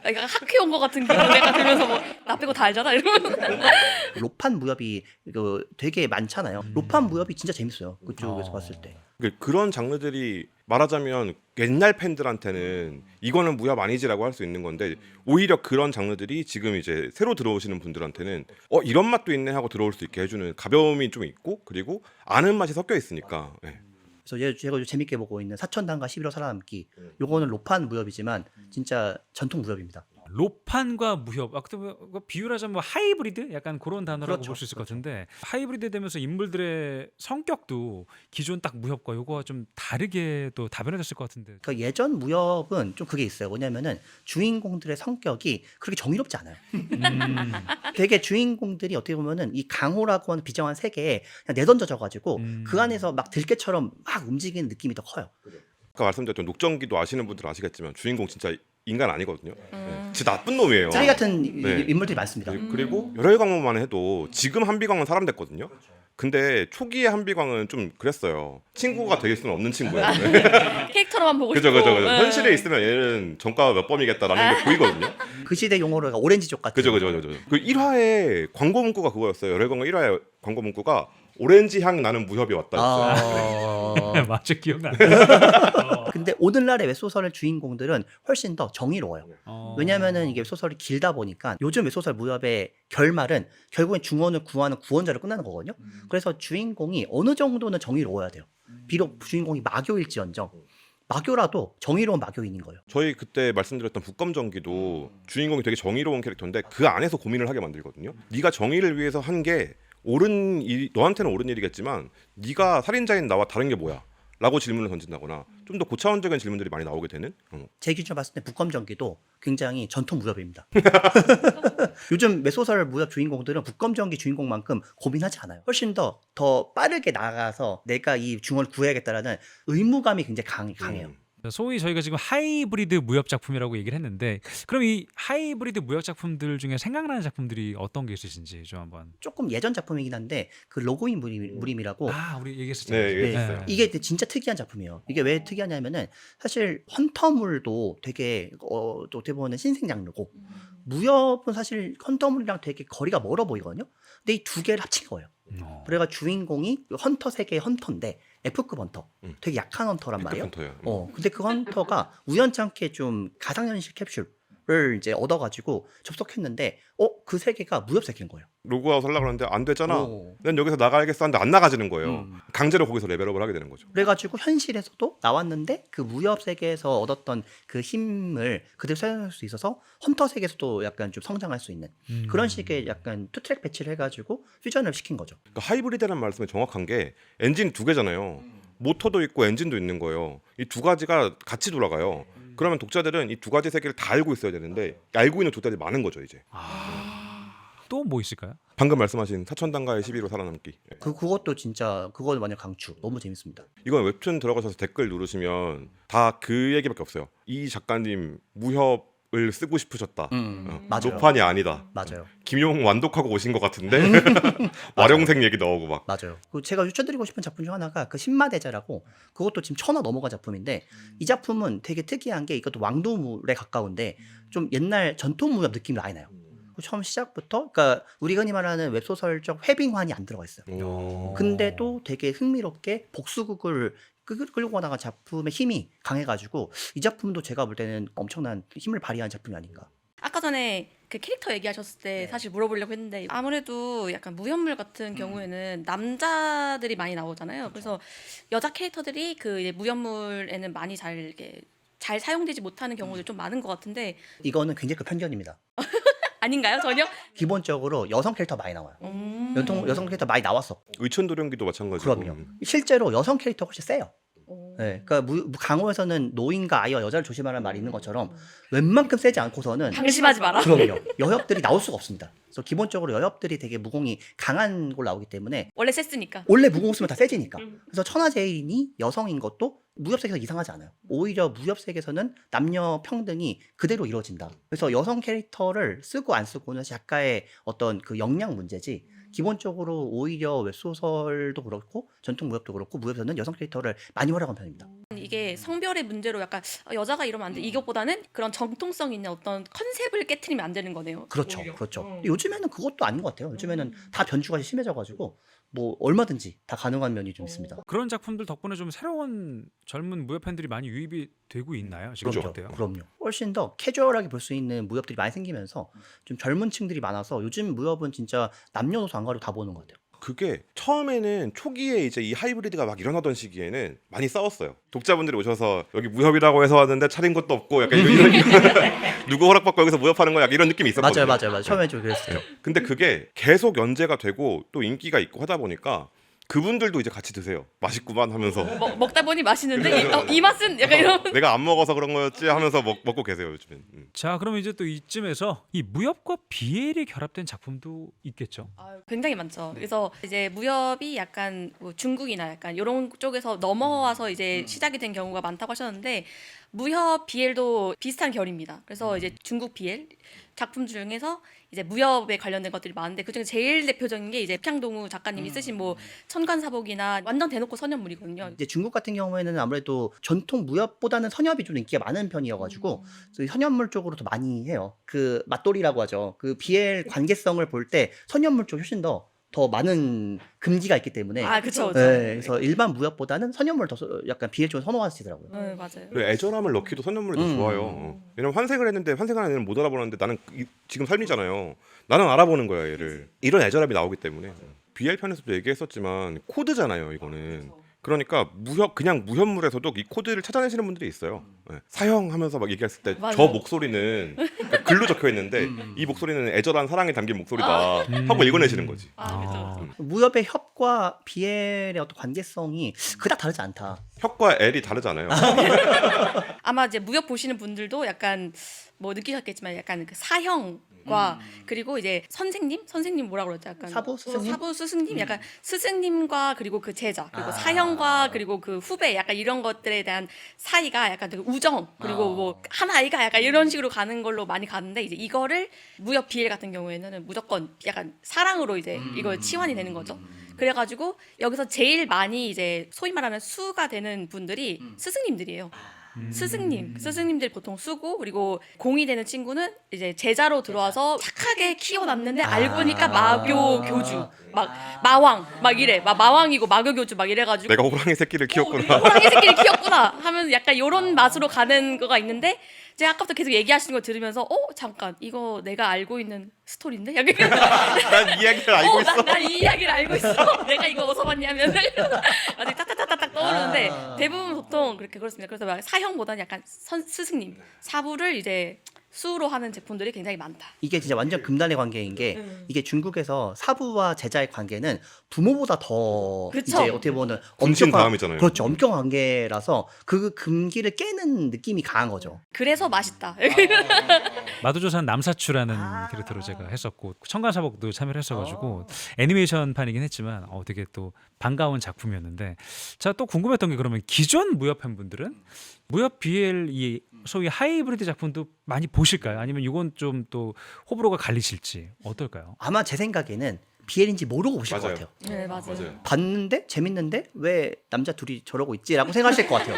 약간 학회 온 것 같은 기분 내가 들면서 뭐 나 빼고 다 알잖아 이러면. 로판 무협이 되게 많잖아요. 로판 무협이 진짜 재밌어요. 그쪽에서 봤을 때. 그런 장르들이 말하자면 옛날 팬들한테는 이거는 무협 아니지라고 할 수 있는 건데 오히려 그런 장르들이 지금 이제 새로 들어오시는 분들한테는 이런 맛도 있네 하고 들어올 수 있게 해주는 가벼움이 좀 있고 그리고 아는 맛이 섞여 있으니까. 네. 그래서 제가 재밌게 보고 있는 사천단과 11호 살아남기. 요거는 로판 무협이지만 진짜 전통 무협입니다. 로판과 무협, 아까 비유하자면 뭐 하이브리드 약간 그런 단어라고 그렇죠, 볼 수 있을 것 같은데 하이브리드 되면서 인물들의 성격도 기존 딱 무협과 요거와 좀 다르게 또 다변해졌을 것 같은데. 그러니까 예전 무협은 좀 그게 있어요. 뭐냐면은 주인공들의 성격이 그렇게 정의롭지 않아요. 되게 주인공들이 어떻게 보면은 이 강호라고 하는 비정한 세계에 그냥 내던져져가지고 그 안에서 막 들깨처럼 막 움직이는 느낌이 더 커요. 아까 말씀드렸던 녹정기도 아시는 분들 은 아시겠지만 주인공 진짜 인간 아니거든요. 네. 진짜 나쁜 놈이에요. 쓰리 같은 네. 인물들이 많습니다. 그리고 열혈광문만 해도 지금 한비광은 사람 됐거든요. 근데 초기에 한비광은 좀 그랬어요. 친구가 될 수는 없는 친구예요. 캐릭터로만 보고 그죠. 싶고. 현실에 있으면 얘는 전과가 몇 범이겠다라는 게 보이거든요. 그 시대 용어로 오렌지족 같은. 그죠. 그 1화에 광고 문구가 그거였어요. 열혈광문 1화에 광고 문구가 오렌지 향 나는 무협이 왔다 했어요. 맞아, 기억나. 근데 오늘날의 웹소설의 주인공들은 훨씬 더 정의로워요. 왜냐면은 이게 웹소설이 길다 보니까 요즘 웹소설 무협의 결말은 결국엔 중원을 구하는 구원자로 끝나는 거거든요. 그래서 주인공이 어느 정도는 정의로워야 돼요. 비록 주인공이 마교일지언정 마교라도 정의로운 마교인인 거예요. 저희 그때 말씀드렸던 북검전기도 주인공이 되게 정의로운 캐릭터인데 그 안에서 고민을 하게 만들거든요. 네가 정의를 위해서 한 게 옳은 일, 너한테는 옳은 일이겠지만 네가 살인자인 나와 다른 게 뭐야? 라고 질문을 던진다거나 좀 더 고차원적인 질문들이 많이 나오게 되는. 제 기준으로 봤을 때 북검전기도 굉장히 전통 무협입니다. 요즘 웹소설 무협 주인공들은 북검전기 주인공만큼 고민하지 않아요. 훨씬 더 빠르게 나가서 내가 이 중원을 구해야겠다라는 의무감이 굉장히 강해요. 소위 저희가 지금 하이브리드 무협 작품이라고 얘기를 했는데 그럼 이 하이브리드 무협 작품들 중에 생각나는 작품들이 어떤 게 있으신지 좀 한번. 조금 예전 작품이긴 한데 그 로그인 무림이라고 우리 얘기했었잖아요. 네, 얘기했어요. 이게 진짜 특이한 작품이에요. 이게 왜 특이하냐면은 사실 헌터물도 되게 어떻게 보면 신생 장르고 무협은 사실 헌터물이랑 되게 거리가 멀어 보이거든요. 근데 이 두 개를 합친 거예요. 그래가 주인공이 헌터 세계의 헌터인데 F급 헌터, 되게 약한 헌터란 말이에요. 헌터요. 근데 그 헌터가 우연찮게 좀 가상현실 캡슐을 이제 얻어가지고 접속했는데, 그 세계가 무협 세계인 거예요. 로그아웃 하려고 하는데 안 되잖아. 난 여기서 나가야겠어 하는데 안 나가지는 거예요. 강제로 거기서 레벨업을 하게 되는 거죠. 그래가지고 현실에서도 나왔는데 그 무협 세계에서 얻었던 그 힘을 그대로 사용할 수 있어서 헌터 세계에서도 약간 좀 성장할 수 있는 그런 식의 약간 투트랙 배치를 해가지고 퓨전을 시킨 거죠. 그러니까 하이브리드라는 말씀이 정확한 게 엔진 두 개잖아요. 모터도 있고 엔진도 있는 거예요. 이 두 가지가 같이 돌아가요. 그러면 독자들은 이 두 가지 세계를 다 알고 있어야 되는데 알고 있는 독자들이 많은 거죠 이제. 또 뭐 있을까요? 방금 말씀하신 사천당가의 11호 살아남기. 그것도 진짜 그거 완전 강추. 너무 재밌습니다. 이건 웹툰 들어가셔서 댓글 누르시면 다 그 얘기밖에 없어요. 이 작가님 무협을 쓰고 싶으셨다. 맞아요. 노판이 아니다. 맞아요. 김용 완독하고 오신 것 같은데 와룡생 얘기 나오고 막. 맞아요. 제가 추천드리고 싶은 작품 중 하나가 그 신마대자라고, 그것도 지금 1000화 넘어간 작품인데 이 작품은 되게 특이한 게 이것도 왕도물에 가까운데 좀 옛날 전통 무협 느낌이 많이 나요. 처음 시작부터, 그러니까 우리 흔히 말하는 웹소설적 회빙환이 안 들어가 있어요. 근데도 되게 흥미롭게 복수극을 끌고 가다가 작품의 힘이 강해가지고 이 작품도 제가 볼 때는 엄청난 힘을 발휘한 작품이 아닌가. 아까 전에 그 캐릭터 얘기하셨을 때 사실 물어보려고 했는데 아무래도 약간 무협물 같은 경우에는 남자들이 많이 나오잖아요. 그래서 여자 캐릭터들이 그 이제 무협물에는 많이 잘 사용되지 못하는 경우도 좀 많은 것 같은데 이거는 굉장히 큰 편견입니다. 아닌가요? 전혀? 기본적으로 여성 캐릭터 많이 나와요. 여성 캐릭터 많이 나왔었고. 의천도령기도 마찬가지고. 그럼요. 실제로 여성 캐릭터 훨씬 세요. 네, 그러니까 강호에서는 노인과 아이와 여자를 조심하라는 말이 있는 것처럼 웬만큼 세지 않고서는 방심하지 마라. 그럼요. 여협들이 나올 수가 없습니다. 그래서 기본적으로 여협들이 되게 무공이 강한 걸로 나오기 때문에 원래 셌으니까. 원래 무공 쓰면 다 세지니까. 그래서 천하제일인이 여성인 것도 무협 세계에서 이상하지 않아요. 오히려 무협 세계에서는 남녀 평등이 그대로 이루어진다. 그래서 여성 캐릭터를 쓰고 안 쓰고는 작가의 어떤 그 역량 문제지. 기본적으로 오히려 웹소설도 그렇고 전통 무협도 그렇고 무협에서는 여성 캐릭터를 많이 활용한 편입니다. 이게 성별의 문제로 약간 여자가 이러면 안 돼. 이것보다는 그런 정통성 있는 어떤 컨셉을 깨트리면 안 되는 거네요. 그렇죠. 그렇죠. 요즘에는 그것도 아닌 것 같아요. 요즘에는 다 변주가 심해져가지고 뭐 얼마든지 다 가능한 면이 좀 있습니다. 그런 작품들 덕분에 좀 새로운 젊은 무협 팬들이 많이 유입이 되고 있나요? 지금 그렇죠. 어때요? 그럼요. 훨씬 더 캐주얼하게 볼 수 있는 무협들이 많이 생기면서 좀 젊은 층들이 많아서 요즘 무협은 진짜 남녀노소 안 가리고 다 보는 것 같아요. 그게 처음에는 초기에 이제 이 하이브리드가 막 일어나던 시기에는 많이 싸웠어요. 독자분들이 오셔서 여기 무협이라고 해서 왔는데 차린 것도 없고 약간 이런 누구 허락받고 여기서 무협하는 거야, 이런 느낌이 있었거든요. 맞아요. 처음에 좀 그랬어요. 근데 그게 계속 연재가 되고 또 인기가 있고 하다 보니까 그분들도 이제 같이 드세요. 맛있구만 하면서. 먹다 보니 맛있는데 이 맛은 약간 이런. 내가 안 먹어서 그런 거였지 하면서 먹고 계세요 요즘엔. 자, 그럼 이제 또 이쯤에서 이 무협과 BL이 결합된 작품도 있겠죠. 굉장히 많죠. 그래서 이제 무협이 약간 뭐 중국이나 약간 이런 쪽에서 넘어와서 이제 시작이 된 경우가 많다고 하셨는데 무협 BL도 비슷한 결입니다. 그래서 이제 중국 BL 작품 중에서 이제 무협에 관련된 것들이 많은데 그중에 제일 대표적인 게 이제 평동우 작가님이 쓰신 뭐 천관사복이나 완전 대놓고 선현물이거든요. 이제 중국 같은 경우에는 아무래도 전통 무협보다는 선협이 좀 인기가 많은 편이어가지고 선협물 쪽으로 더 많이 해요. 그 맞돌이라고 하죠. 그 BL 관계성을 볼 때 선협물 쪽이 훨씬 더 더 많은 금기가 있기 때문에 아, 그쵸. 네, 그래서 일반 무협보다는 선현물을 더 약간 비엘 쪽을 선호하시더라고요. 네, 맞아요. 그리고 애절함을 넣기도 선녀물이 더 좋아요. 왜냐면 환생을 했는데 환생하는 애는 못 알아보는데 나는 지금 삶이잖아요. 나는 알아보는 거야 얘를. 이런 애절함이 나오기 때문에. BL 편에서도 얘기했었지만 코드잖아요 이거는. 그러니까 그냥 무협물에서도 이 코드를 찾아내시는 분들이 있어요. 네. 사형하면서 막 얘기했을 때 저 맞아요. 목소리는 그러니까 글로 적혀 있는데 이 목소리는 애절한 사랑이 담긴 목소리다 하고 읽어내시는 거지. 아, 그죠. 무협의 협과 비엘의 어떤 관계성이 그닥 다르지 않다. 혁과 L이 다르잖아요. 아마 이제 무협 보시는 분들도 약간 뭐 느끼셨겠지만 약간 그 사형과 그리고 이제 선생님 뭐라 그러죠? 약간 사부 스승님? 사부 스승님 약간 스승님과 그리고 그 제자 그리고 사형과 그리고 그 후배 약간 이런 것들에 대한 사이가 약간 되게 우정 그리고 뭐 한 아이가 약간 이런 식으로 가는 걸로 많이 가는데 이제 이거를 무협 BL 같은 경우에는 무조건 약간 사랑으로 이제 이걸 치환이 되는 거죠. 그래가지고 여기서 제일 많이 이제 소위 말하는 수가 되는 분들이 스승님들이에요. 스승님들 보통 수고 그리고 공이 되는 친구는 이제 제자로 들어와서 착하게 키워놨는데 알고 보니까 마교 교주 막 마왕 막 이래 막 마왕이고 마교 교주 막 이래가지고 내가 호랑이 새끼를 키웠구나. 내가 호랑이 새끼를 키웠구나 하면 약간 이런 맛으로 가는 거가 있는데 제가 아까부터 계속 얘기하시는 거 들으면서 잠깐 이거 내가 알고 있는 스토리인데 약간 난 이야기를 알고 있어. 난 이 이야기를 알고 있어. 내가 이거 어디서 봤냐면 아직 딱딱딱딱 떠오르는데 대부분 보통 그렇습니다. 그래서 막 사형보다는 약간 스승님 사부를 이제 수로 하는 제품들이 굉장히 많다. 이게 진짜 완전 금단의 관계인 게 이게 중국에서 사부와 제자의 관계는 부모보다 더 그쵸. 이제 어떻게 보면 군신 다음이잖아요. 그렇죠. 엄격한 관계라서 그 금기를 깨는 느낌이 강한 거죠. 그래서 맛있다. 마도조산 남사추라는 캐릭터로 제가 했었고 청간사복도 참여를 했어가지고 애니메이션판이긴 했지만 되게 또 반가운 작품이었는데 자 또 궁금했던 게 그러면 기존 무협 팬분들은 무협 BL 이 소위 하이브리드 작품도 많이 보실까요? 아니면 이건 좀 또 호불호가 갈리실지 어떨까요? 아마 제 생각에는 비엘인지 모르고 보실 맞아요. 것 같아요. 네 맞아요. 봤는데 재밌는데 왜 남자 둘이 저러고 있지라고 생각하실 것 같아요.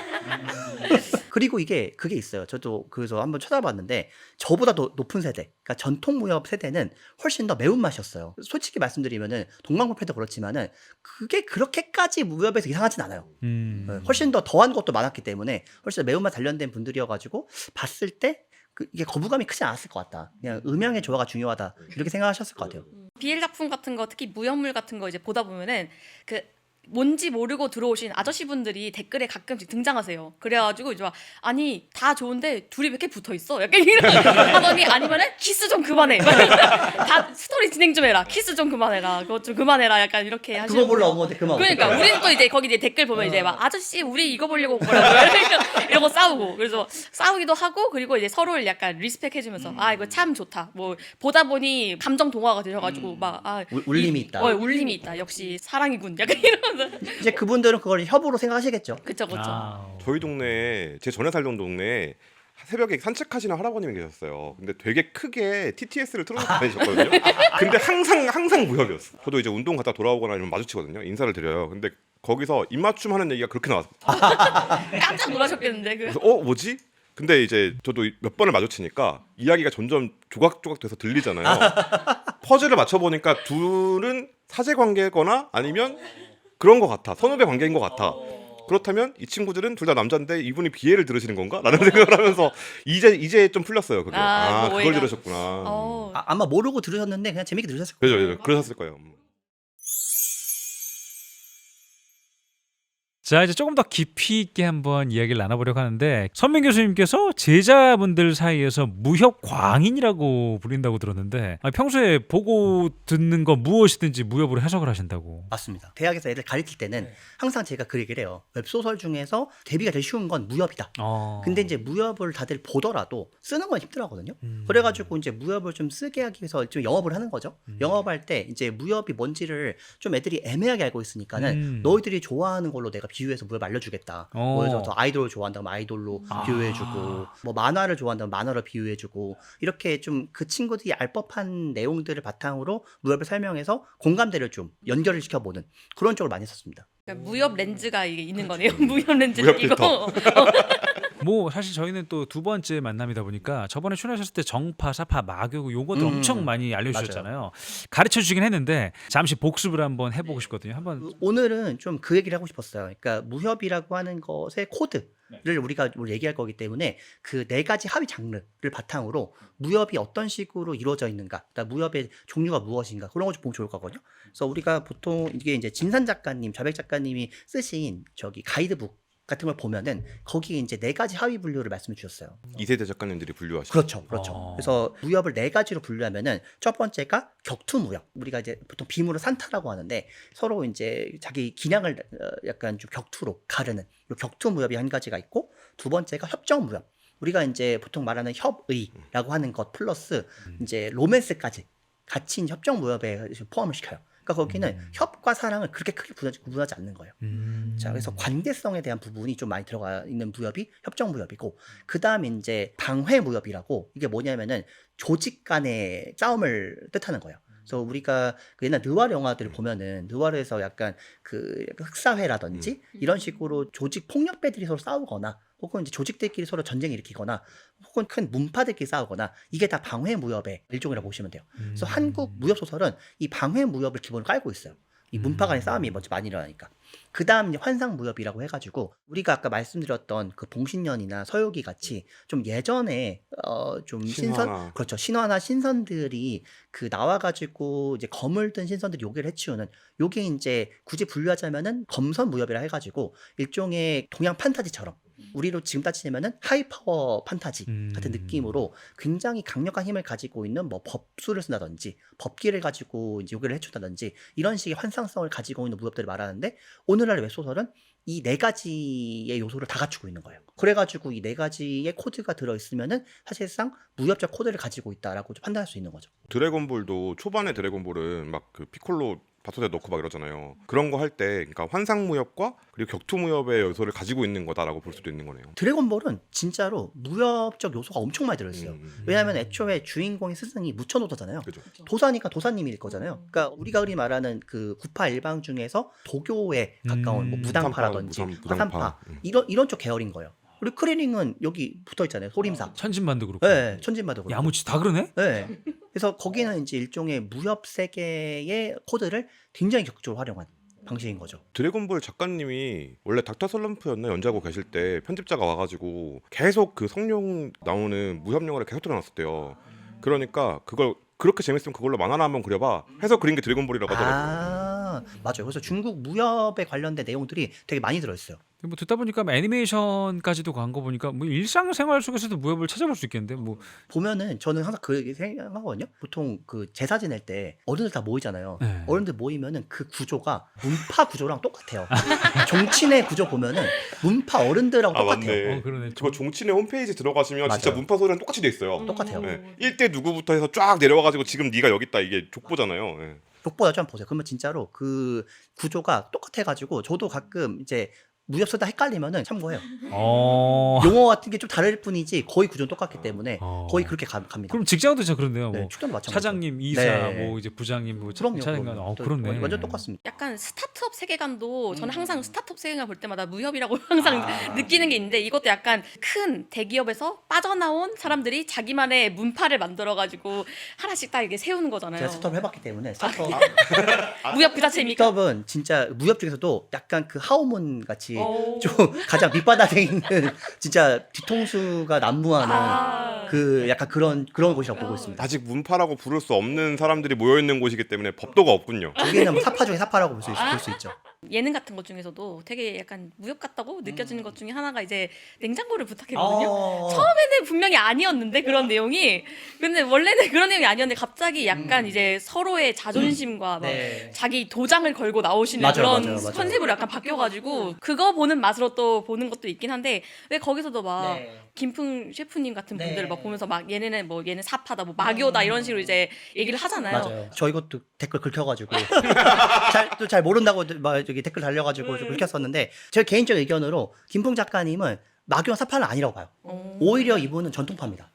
그리고 그게 있어요. 저도 그래서 한번 찾아봤는데 저보다 더 높은 세대, 그러니까 전통 무협 세대는 훨씬 더 매운맛이었어요. 솔직히 말씀드리면은 동방불패도 그렇지만은 그게 그렇게까지 무협에서 이상하진 않아요. 훨씬 더 더한 것도 많았기 때문에 훨씬 더 매운맛 단련된 분들이어가지고 봤을 때 이게 거부감이 크지 않았을 것 같다. 그냥 음향의 조화가 중요하다 이렇게 생각하셨을 것 같아요. BL 작품 같은 거 특히 무협물 같은 거 이제 보다 보면은 그 뭔지 모르고 들어오신 아저씨분들이 댓글에 가끔씩 등장하세요. 그래가지고 이제 막 아니 다 좋은데 둘이 왜 이렇게 붙어 있어? 약간 이런 하더니 아니면은 키스 좀 그만해. 다 스토리 진행 좀 해라. 키스 좀 그만해라. 그것 좀 그만해라. 약간 이렇게 하시는. 그거 보려 어머니 그만. 그러니까 우리는 또 이제 거기 이제 댓글 보면 이제 막 아저씨 우리 이거 보려고 온 거라고 이러고 싸우고 그래서 싸우기도 하고 그리고 이제 서로를 약간 리스펙해주면서 이거 참 좋다. 뭐 보다 보니 감정 동화가 되셔가지고 막 울림이 있다. 울림이 있다. 역시 사랑이군. 약간 이러면서. 이제 그분들은 그걸 협으로 생각하시겠죠. 그쵸. 저희 동네에 제 전에 살던 동네에 새벽에 산책하시는 할아버님이 계셨어요. 근데 되게 크게 TTS를 틀어놓고 다니셨거든요. 근데 항상 무협이었어. 저도 이제 운동 갔다 돌아오거나 아니면 마주치거든요. 인사를 드려요. 근데 거기서 입맞춤 하는 얘기가 그렇게 나왔어요. 깜짝 놀라셨겠는데. 그래서 뭐지? 근데 이제 저도 몇 번을 마주치니까 이야기가 점점 조각조각 돼서 들리잖아요. 퍼즐을 맞춰보니까 둘은 사제 관계거나 아니면 그런 것 같아. 선후배 관계인 것 같아. 그렇다면 이 친구들은 둘 다 남자인데 이분이 비애를 들으시는 건가? 라는 생각을 하면서 이제 좀 풀렸어요. 그게. 그 그걸 들으셨구나. 아마 모르고 들으셨는데 그냥 재밌게 들으셨을 거예요. 그죠. 그러셨을 거예요. 자 이제 조금 더 깊이 있게 한번 이야기를 나눠보려고 하는데 선민 교수님께서 제자분들 사이에서 무협 광인이라고 불린다고 들었는데 평소에 보고 듣는 거 무엇이든지 무협으로 해석을 하신다고. 맞습니다. 대학에서 애들 가르칠 때는 항상 제가 그 얘기를 해요. 웹소설 중에서 대비가 제일 쉬운 건 무협이다. 근데 이제 무협을 다들 보더라도 쓰는 건 힘들어하거든요. 그래가지고 이제 무협을 좀 쓰게 하기 위해서 좀 영업을 하는 거죠. 영업할 때 이제 무협이 뭔지를 좀 애들이 애매하게 알고 있으니까는 너희들이 좋아하는 걸로 내가 비유해서 무협 알려주겠다. 뭐 예를 들어서 아이돌을 좋아한다면 아이돌로 비유해주고 뭐 만화를 좋아한다면 만화로 비유해주고 이렇게 좀 그 친구들이 알 법한 내용들을 바탕으로 무협을 설명해서 공감대를 좀 연결을 시켜보는 그런 쪽을 많이 썼습니다. 그러니까 무협 렌즈가 이게 있는 거네요. 무협 렌즈 무협 이거. 필터. 뭐 사실 저희는 또 두 번째 만남이다 보니까 저번에 출연하셨을 때 정파, 사파, 마교 요것도 엄청 많이 알려주셨잖아요. 가르쳐 주긴 했는데 잠시 복습을 한번 해보고 싶거든요. 한번 오늘은 좀 그 얘기를 하고 싶었어요. 그러니까 무협이라고 하는 것의 코드를 우리가 오늘 얘기할 거기 때문에 그 네 가지 하위 장르를 바탕으로 무협이 어떤 식으로 이루어져 있는가, 그러니까 무협의 종류가 무엇인가 그런 거 좀 보면 좋을 거거든요. 그래서 우리가 보통 이게 이제 진산 작가님, 자백 작가님이 쓰신 저기 가이드북 같은 걸 보면은 거기에 이제 네 가지 하위 분류를 말씀해 주셨어요. 2세대 작가님들이 분류하시죠. 그렇죠, 그렇죠. 어. 그래서 무협을 네 가지로 분류하면은 첫 번째가 격투 무협. 우리가 이제 보통 비문을 산타라고 하는데 서로 이제 자기 기량을 약간 좀 격투로 가르는 요 격투 무협이 한 가지가 있고, 두 번째가 협정 무협. 우리가 이제 보통 말하는 협의라고 하는 것 플러스 이제 로맨스까지 같이 이제 협정 무협에 포함을 시켜요. 그러니까 거기는 협과 사랑을 그렇게 크게 구분하지 않는 거예요. 자, 그래서 관계성에 대한 부분이 좀 많이 들어가 있는 무협이 협정 무협이고, 그 다음에 이제 방회 무협이라고, 이게 뭐냐면은 조직 간의 싸움을 뜻하는 거예요. 그래서 우리가 그 옛날 느와르 영화들을 보면은 느와르에서 약간 그 흑사회라든지 이런 식으로 조직 폭력배들이 서로 싸우거나, 혹은 이제 조직들끼리 서로 전쟁을 일으키거나, 혹은 큰 문파들끼리 싸우거나, 이게 다 방회 무협의 일종이라고 보시면 돼요. 그래서 한국 무협 소설은 이 방회 무협을 기본으로 깔고 있어요. 이 문파 간의 싸움이 먼저 많이 일어나니까. 그 다음 환상 무협이라고 해가지고, 우리가 아까 말씀드렸던 그 봉신년이나 서유기 같이 좀 예전에 좀 신화나. 그렇죠, 신화나 신선들이 그 나와가지고 이제 검을 든 신선들이 요괴를 해치우는, 요게 이제 굳이 분류하자면은 검선 무협이라 해가지고 일종의 동양 판타지처럼 우리로 지금 따지면은 하이파워 판타지 같은 느낌으로 굉장히 강력한 힘을 가지고 있는 뭐 법수를 쓴다든지 법기를 가지고 이제 요괴를 해준다든지 이런 식의 환상성을 가지고 있는 무협들을 말하는데, 오늘날의 웹소설은 이 네 가지의 요소를 다 갖추고 있는 거예요. 그래가지고 이 네 가지의 코드가 들어있으면은 사실상 무협적 코드를 가지고 있다라고 좀 판단할 수 있는 거죠. 드래곤볼도 초반에 드래곤볼은 막 그 피콜로 바톤에 넣고 막 이러잖아요. 그런 거 할 때 그러니까 환상 무협과 그리고 격투 무협의 요소를 가지고 있는 거다라고 볼 수도 있는 거네요. 드래곤볼은 진짜로 무협적 요소가 엄청 많이 들어있어요. 왜냐하면 애초에 주인공의 스승이 무천도사잖아요. 그죠. 도사니까 도사님일 거잖아요. 그러니까 우리가 흔히 말하는 그 구파 일방 중에서 도교에 가까운 뭐 무당파라든지 무당파. 화산파 이런 쪽 계열인 거예요. 그리고 크리링은 여기 붙어 있잖아요. 소림사. 천진만도 그렇고 네, 천진마도 그렇고. 야무치 다 그러네. 네. 그래서 거기는 이제 일종의 무협 세계의 코드를 굉장히 적극적으로 활용한 방식인 거죠. 드래곤볼 작가님이 원래 닥터 슬럼프였나 연재하고 계실 때 편집자가 와가지고 계속 그 성룡 나오는 무협 영화를 계속 틀어놨었대요. 그러니까 그걸 그렇게 재밌으면 그걸로 만화나 한번 그려봐 해서 그린 게 드래곤볼이라고 하더라고요. 아, 맞아요. 그래서 중국 무협에 관련된 내용들이 되게 많이 들어있어요. 뭐 듣다 보니까 뭐 애니메이션까지도 간 거 보니까 뭐 일상생활 속에서도 무협을 찾아볼 수 있겠는데 뭐 보면은 저는 항상 그 얘기 생각하거든요. 보통 그 제사 지낼 때 어른들 다 모이잖아요. 네. 어른들 모이면은 그 구조가 문파 구조랑 똑같아요. 종친의 구조 보면은 문파 어른들하고 아, 똑같아요. 맞네. 그러네. 저 종친의 홈페이지 들어가시면 진짜 맞아요. 문파 소리랑 똑같이 돼 있어요. 똑같아요. 네. 1대 누구부터 해서 쫙 내려와가지고 지금 네가 여기 있다 이게 족보잖아요. 네. 족보다 좀 보세요. 그러면 진짜로 그 구조가 똑같아가지고 저도 가끔 이제 무협 쓰다 헷갈리면은 참고해요. 용어 같은 게 좀 다를 뿐이지 거의 구조는 똑같기 때문에 거의 그렇게 갑니다. 그럼 직장도 진짜 그런데요. 네, 뭐 축전도 마찬가지죠. 차장님, 이사, 네. 뭐 이제 부장님, 뭐 그럼요. 차장님, 그럼요. 그렇네. 완전 똑같습니다. 약간 스타트업 세계관도 저는 항상 스타트업 세계관 볼 때마다 무협이라고 항상 느끼는 게 있는데, 이것도 약간 큰 대기업에서 빠져나온 사람들이 자기만의 문파를 만들어가지고 하나씩 딱 이렇게 세우는 거잖아요. 제가 스타트업 해봤기 때문에 스타트업 무협 그 자체입니까? 스타트업은 진짜 무협 중에서도 약간 그 하오문 같이 오. 좀 가장 밑바닥에 있는 진짜 뒤통수가 난무하는 아. 그 약간 그런 곳이라고 보고 있습니다. 아직 문파라고 부를 수 없는 사람들이 모여 있는 곳이기 때문에 법도가 없군요. 여기는 뭐 사파 중에 사파라고 볼 수 있죠. 예능 같은 것 중에서도 되게 약간 무협 같다고 느껴지는 것 중에 하나가 이제 냉장고를 부탁했거든요. 처음에는 분명히 아니었는데 그런 내용이, 근데 원래는 그런 내용이 아니었는데 갑자기 약간 이제 서로의 자존심과 막 네. 자기 도장을 걸고 나오시는 맞아요, 그런 맞아요. 컨셉으로 약간 바뀌어가지고 그거 보는 맛으로 또 보는 것도 있긴 한데, 왜 거기서도 막 네. 김풍 셰프님 같은 네. 분들을 막 보면서 막 얘네는 뭐 얘는 사파다 뭐 마교다 이런 식으로 이제 얘기를 하잖아요. 맞아요. 저 이것도 댓글 긁혀가지고 잘 모른다고 막 저기 댓글 달려가지고 좀 긁혔었는데, 제 개인적 의견으로 김풍 작가님은 마교와 사파는 아니라고 봐요. 오히려 이분은 전통파입니다.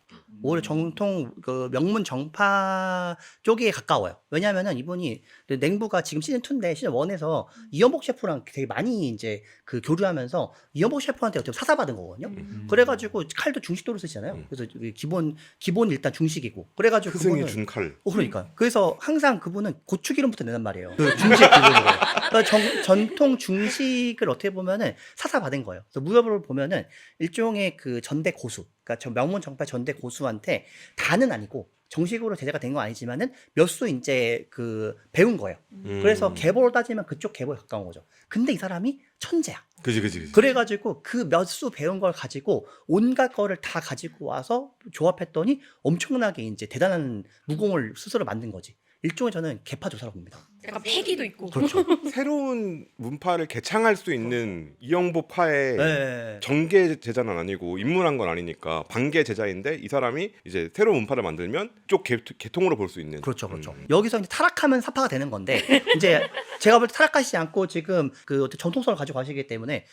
오히려 정통 그 명문 정파 쪽에 가까워요. 왜냐하면은 이분이 냉부가 지금 시즌 2인데 시즌 1에서 이연복 셰프랑 되게 많이 이제 그 교류하면서 이연복 셰프한테 어떻게 사사받은 거거든요. 그래가지고 칼도 중식도로 쓰시잖아요. 그래서 기본 일단 중식이고. 그래가지고 스승이 그분은 준 칼. 그러니까. 그래서 항상 그분은 고추기름부터 내단 말이에요. 그 중식 기본으로. 그러니까 전통 중식을 어떻게 보면은 사사받은 거예요. 그래서 무협을 보면은 일종의 그 전대 고수, 그러니까 저 명문 정파 전대 고수한테 다는 아니고 정식으로 제자가 된 건 아니지만은 몇 수 이제 그 배운 거예요. 그래서 계보로 따지면 그쪽 계보에 가까운 거죠. 근데 이 사람이 천재야. 그지. 그래가지고 그 몇 수 배운 걸 가지고 온갖 거를 다 가지고 와서 조합했더니 엄청나게 이제 대단한 무공을 스스로 만든 거지. 일종의 저는 개파 조사라고 봅니다. 약간 패기도 있고. 그렇죠. 새로운 문파를 개창할 수 있는 이영보파의 네. 정계 제자는 아니고 입문한 건 아니니까 반계 제자인데 이 사람이 이제 새로운 문파를 만들면 쪽 계통으로 볼 수 있는. 그렇죠. 여기서 이제 타락하면 사파가 되는 건데 이제 제가 볼 때 타락하시지 않고 지금 그 어떤 전통성을 가지고 가시기 때문에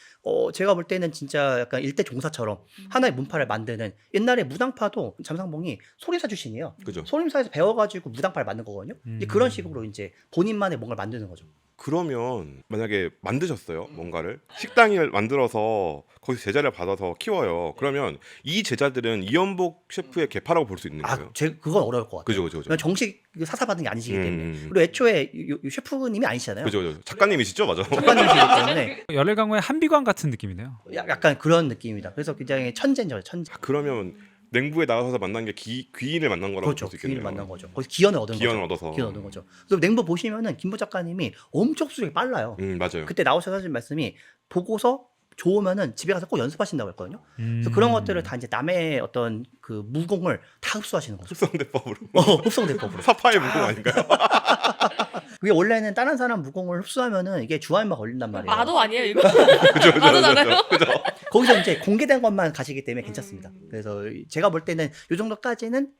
제가 볼 때는 진짜 약간 일대 종사처럼 하나의 문파를 만드는 옛날에 무당파도 잠상봉이 소림사 출신이에요. 그죠. 소림사에서 배워가지고 무당파를 만든 거거든요. 이제 그런 식으로 이제 본인만의 뭔가를 만드는 거죠. 그러면 만약에 만드셨어요 뭔가를 식당을 만들어서 거기서 제자를 받아서 키워요. 그러면 이 제자들은 이연복 셰프의 개파라고 볼 수 있는 거예요. 그건 어려울 것 같아요. 그죠. 그냥 정식 사사받은 게 아니시기 때문에. 음. 그리고 애초에 이 셰프님이 아니시잖아요. 그죠. 작가님이시죠, 맞아. 작가님이시기 때문에 열일강화의 한비관 같은 느낌이네요. 약간 그런 느낌입니다. 그래서 굉장히 천재죠, 천재. 그러면 냉부에 나가서 만난 게 귀인을 만난 거라고 그렇죠. 볼 수 있겠네요. 기인을 만난 거죠. 거기서 기연을 얻은 기연을 거죠. 얻어서. 기연 얻은 거죠. 그래서 냉부 보시면은 김보 작가님이 엄청 수정이 빨라요. 맞아요. 그때 나오셔서 하신 말씀이 보고서 좋으면은 집에 가서 꼭 연습하신다고 했거든요. 그래서 그런 것들을 다 이제 남의 어떤 그 무공을 다 흡수하시는 거죠. 흡성대법으로. 흡성대법으로. 사파의 무공 아닌가요? 그게 원래는 다른 사람 무공을 흡수하면은 이게 주화인마 걸린단 말이에요. 마도 아니에요 이거? 그죠. 마도잖아요. 거기서 이제 공개된 것만 가시기 때문에 괜찮습니다. 그래서 제가 볼 때는 이 정도까지는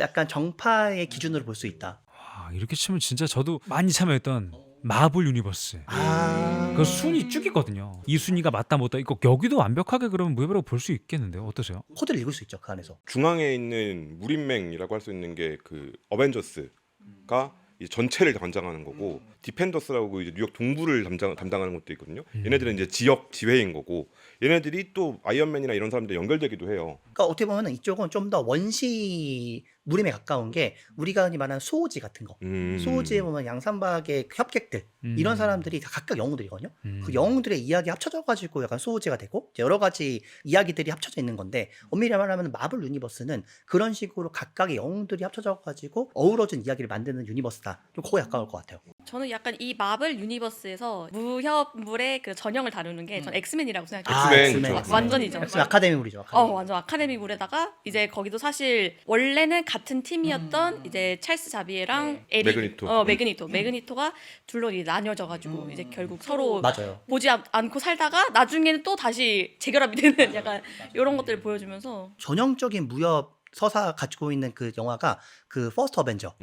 약간 정파의 기준으로 볼 수 있다. 와, 이렇게 치면 진짜 저도 많이 참여했던 마블 유니버스. 아, 그 순위 쭉 있거든요. 이 순위가 맞다 못다 이거 여기도 완벽하게 그러면 무협이라고 볼 수 있겠는데요. 어떠세요? 코드를 읽을 수 있죠 그 안에서. 중앙에 있는 무림맹이라고 할 수 있는 게 그 어벤져스가 이 전체를 관장하는 거고 디펜더스라고 이제 뉴욕 동부를 담당하는 것도 있거든요. 얘네들은 이제 지역 지회인 거고 얘네들이 또 아이언맨이나 이런 사람들 연결되기도 해요. 그러니까 어떻게 보면 이쪽은 좀 더 원시 무림에 가까운 게 우리가 흔히 말하는 수호지 같은 거. 수호지에 보면 양산박의 협객들 이런 사람들이 다 각각 영웅들이거든요. 그 영웅들의 이야기 합쳐져 가지고 약간 수호지가 되고 여러 가지 이야기들이 합쳐져 있는 건데 엄밀히 말하면 마블 유니버스는 그런 식으로 각각의 영웅들이 합쳐져 가지고 어우러진 이야기를 만드는 유니버스다. 좀 그거에 가까울 것 같아요. 저는 약간 이 마블 유니버스에서 무협물의 그 전형을 다루는 게 전 엑스맨이라고 생각해요. 엑스맨, 그렇죠. 완전이죠. 엑스맨 아카데미물이죠. 아카데미. 완전 아카데미물에다가 이제 거기도 사실 원래는 같은 팀이었던 이제 찰스 자비에랑 에리 매그니토. 매그니토가 둘로 이제 나뉘어져가지고 이제 결국 서로 맞아요. 보지 않고 살다가 나중에는 또 다시 재결합이 되는 약간 이런 것들을 보여주면서 전형적인 무협 서사 가지고 있는 그 영화가 그 퍼스트 어벤져,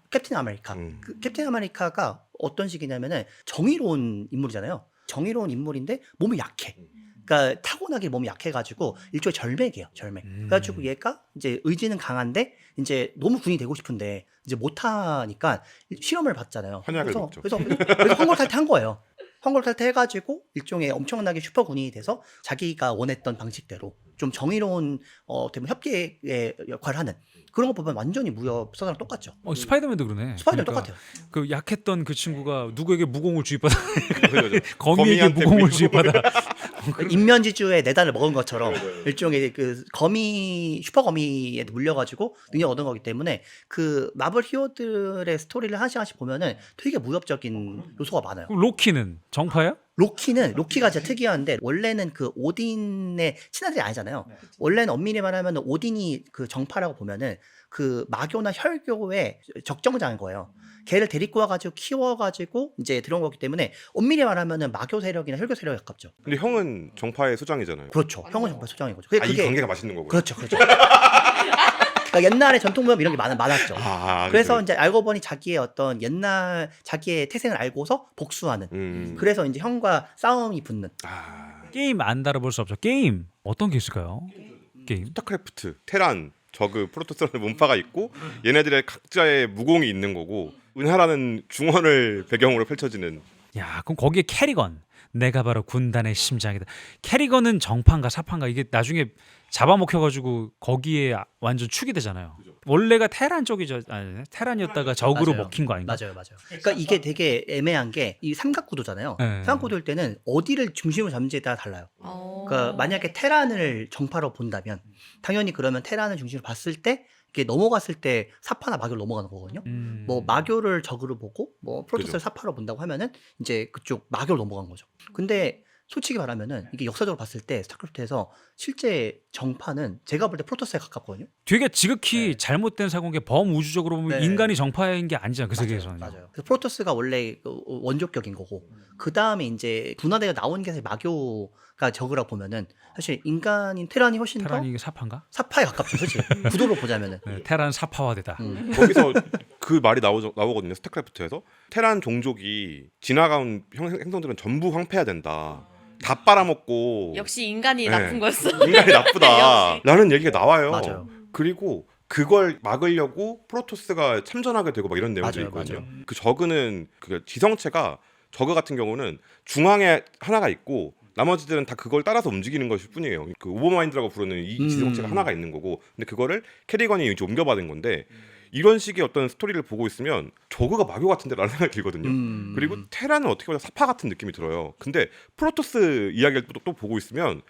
캡틴 아메리카. 그 캡틴 아메리카가 어떤 식이냐면은 정의로운 인물이잖아요. 정의로운 인물인데 몸이 약해. 그러니까 타고나게 몸이 약해가지고 일종의 절맥이에요. 절맥. 그래가지고 얘가 이제 의지는 강한데 이제 너무 군이 되고 싶은데 이제 못하니까 실험을 받잖아요. 환약을 그래서, 먹죠. 그래서 황골탈퇴한 거예요. 황골탈퇴 해가지고 일종의 엄청나게 슈퍼군이 돼서 자기가 원했던 방식대로 좀 정의로운 어떻게 협계의 역할을 하는 그런 거 보면 완전히 무협 서사랑 똑같죠. 스파이더맨도 그러네. 스파이더는 그러니까 똑같아요. 그 약했던 그 친구가 누구에게 무공을 주입받아 거미에게 거미한테 무공을 주입받아. 그 인면지주의 내단을 먹은 것처럼 일종의 그 거미 슈퍼거미에 물려가지고 능력 얻은 거기 때문에 그 마블 히어로들의 스토리를 하나씩 하나씩 보면은 되게 무협적인 요소가 많아요. 그럼 로키는 정파야? 로키가 진짜 특이한데 원래는 그 오딘의 친아들이 아니잖아요. 원래는 엄밀히 말하면 오딘이 그 정파라고 보면은 그 마교나 혈교의 적정자인 거예요. 걔를 데리고 와가지고 키워가지고 이제 들어온 거기 때문에 엄밀히 말하면은 마교 세력이나 혈교 세력에 가깝죠. 근데 형은 정파의 수장이잖아요. 그렇죠. 형은 정파 수장인 거죠. 이 관계가 맛있는 거고요. 그렇죠. 그러니까 옛날에 전통무협 이런 게 많았죠. 그래서 이제 알고 보니 자기의 어떤 옛날 자기의 태생을 알고서 복수하는. 그래서 이제 형과 싸움이 붙는. 게임 안 다뤄볼 수 없죠. 게임 어떤 게 있을까요? 게임? 스타크래프트, 테란, 저그 프로토스라는 문파가 있고 얘네들의 각자의 무공이 있는 거고 은하라는 중원을 배경으로 펼쳐지는. 야, 그럼 거기에 캐리건, 내가 바로 군단의 심장이다. 캐리건은 정파인가 사파인가 이게 나중에 잡아먹혀가지고 거기에 완전 축이 되잖아요. 원래가 테란 쪽이죠. 아니, 테란이었다가 적으로 맞아요. 먹힌 거 아닌가? 맞아요. 그러니까 이게 되게 애매한 게 이 삼각구도잖아요. 네. 삼각구도일 때는 어디를 중심으로 잡는지에 따라 달라요. 그러니까 만약에 테란을 정파로 본다면 당연히 그러면 테란을 중심으로 봤을 때 이게 넘어갔을 때 사파나 마교를 넘어가는 거거든요. 뭐 마교를 적으로 보고 뭐 프로토스를 그죠. 사파로 본다고 하면은 이제 그쪽 마교로 넘어간 거죠. 근데 솔직히 말하면은 이게 역사적으로 봤을 때 스타크래프트에서 실제 정파는 제가 볼 때 프로토스에 가깝거든요. 되게 지극히 네. 잘못된 사고인 게 범우주적으로 보면 네. 인간이 정파인 게 아니잖아 그 세계에서는. 맞아요. 그래서 프로토스가 원래 그 원조격인 거고 그 다음에 이제 분화대가 나온 게 사실 마교가 적으라고 보면은 사실 인간인 테란이 훨씬 테란이 더 이게 사파인가? 사파에 가깝죠, 솔직히 구도로 보자면은. 네, 테란 사파화되다. 거기서 그 말이 나오거든요. 스타크래프트에서 테란 종족이 지나간 행성들은 전부 황폐해야 된다. 다 빨아먹고 역시 인간이 네. 나쁜 거였어. 인간이 나쁘다라는 얘기가 나와요. 맞아요. 그리고 그걸 막으려고 프로토스가 참전하게 되고 막 이런 내용들이 맞아요, 있거든요. 그 저그는 그 지성체가 저그 같은 경우는 중앙에 하나가 있고 나머지들은 다 그걸 따라서 움직이는 것일 뿐이에요. 그 오버마인드라고 부르는 이 지성체가 하나가 있는 거고, 근데 그거를 캐리건이 이제 옮겨받은 건데 이런 식의 어떤 스토리를 보고 있으면 저그가 마교 같은데라는 생각이 들거든요. 그리고 테라는 어떻게 보면 사파 같은 느낌이 들어요. 근데 프로토스 이야기를 또 보고 있으면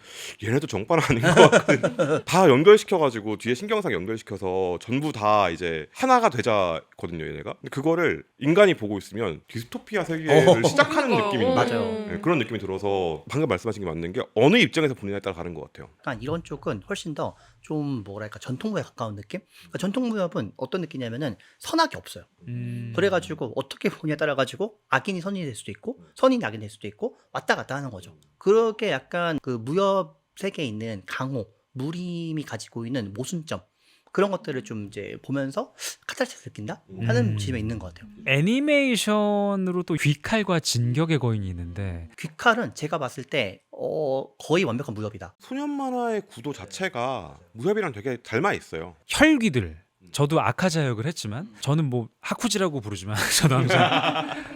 얘네도 정파는 아닌 것 같거든. 다 연결시켜가지고 뒤에 신경상 연결시켜서 전부 다 이제 하나가 되자거든요, 얘네가. 근데 그거를 인간이 보고 있으면 디스토피아 세계를 시작하는 그러니까요. 느낌인 맞아요. 음. 네, 그런 느낌이 들어서 방금 말씀하신 게 맞는 게 어느 입장에서 보느냐에 따라 다른 것 같아요. 그러니까 이런 쪽은 훨씬 더 좀 뭐랄까 전통무에 가까운 느낌? 그러니까 전통무협은 어떤 느낌이냐면은 선악이 없어요. 그래가지고 어떻게 보냐에 따라 가지고 악인이 선인이 될 수도 있고 선인이 악인이 될 수도 있고 왔다 갔다 하는 거죠. 그렇게 약간 그 무협 세계에 있는 강호, 무림이 가지고 있는 모순점 그런 것들을 좀 이제 보면서 카타르시스 느낀다 하는 지점에 있는 것 같아요. 애니메이션으로 또 귀칼과 진격의 거인이 있는데 귀칼은 제가 봤을 때 거의 완벽한 무협이다. 소년 만화의 구도 자체가 무협이랑 되게 닮아 있어요. 혈귀들. 저도 아카자 역을 했지만 저는 뭐 하쿠지라고 부르지만 저도 항상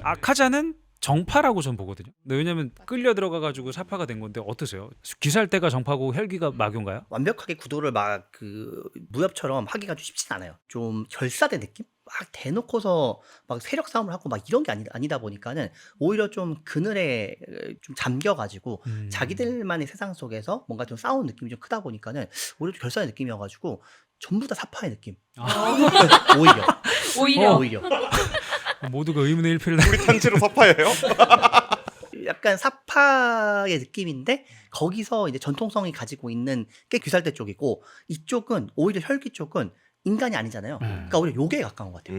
아카자는 정파라고 전 보거든요. 왜냐면 끌려 들어가가지고 사파가 된 건데 어떠세요? 귀살 때가 정파고 혈귀가 마교인가요? 완벽하게 구도를 막 그 무협처럼 하기가 좀 쉽진 않아요. 좀 결사된 느낌? 막 대놓고서 막 세력 싸움을 하고 막 이런 게 아니다 보니까는 오히려 좀 그늘에 좀 잠겨가지고 자기들만의 세상 속에서 뭔가 좀 싸우는 느낌이 좀 크다 보니까는 오히려 좀 결사의 느낌이어가지고 전부 다 사파의 느낌. 오히려 오히려. 모두가 의문의 1패를 우리 탄치로 사파예요? 약간 사파의 느낌인데 거기서 이제 전통성이 가지고 있는 게 귀살대 쪽이고 이쪽은 오히려 혈귀 쪽은 인간이 아니잖아요. 그러니까 오히려 요괴에 가까운 것 같아요.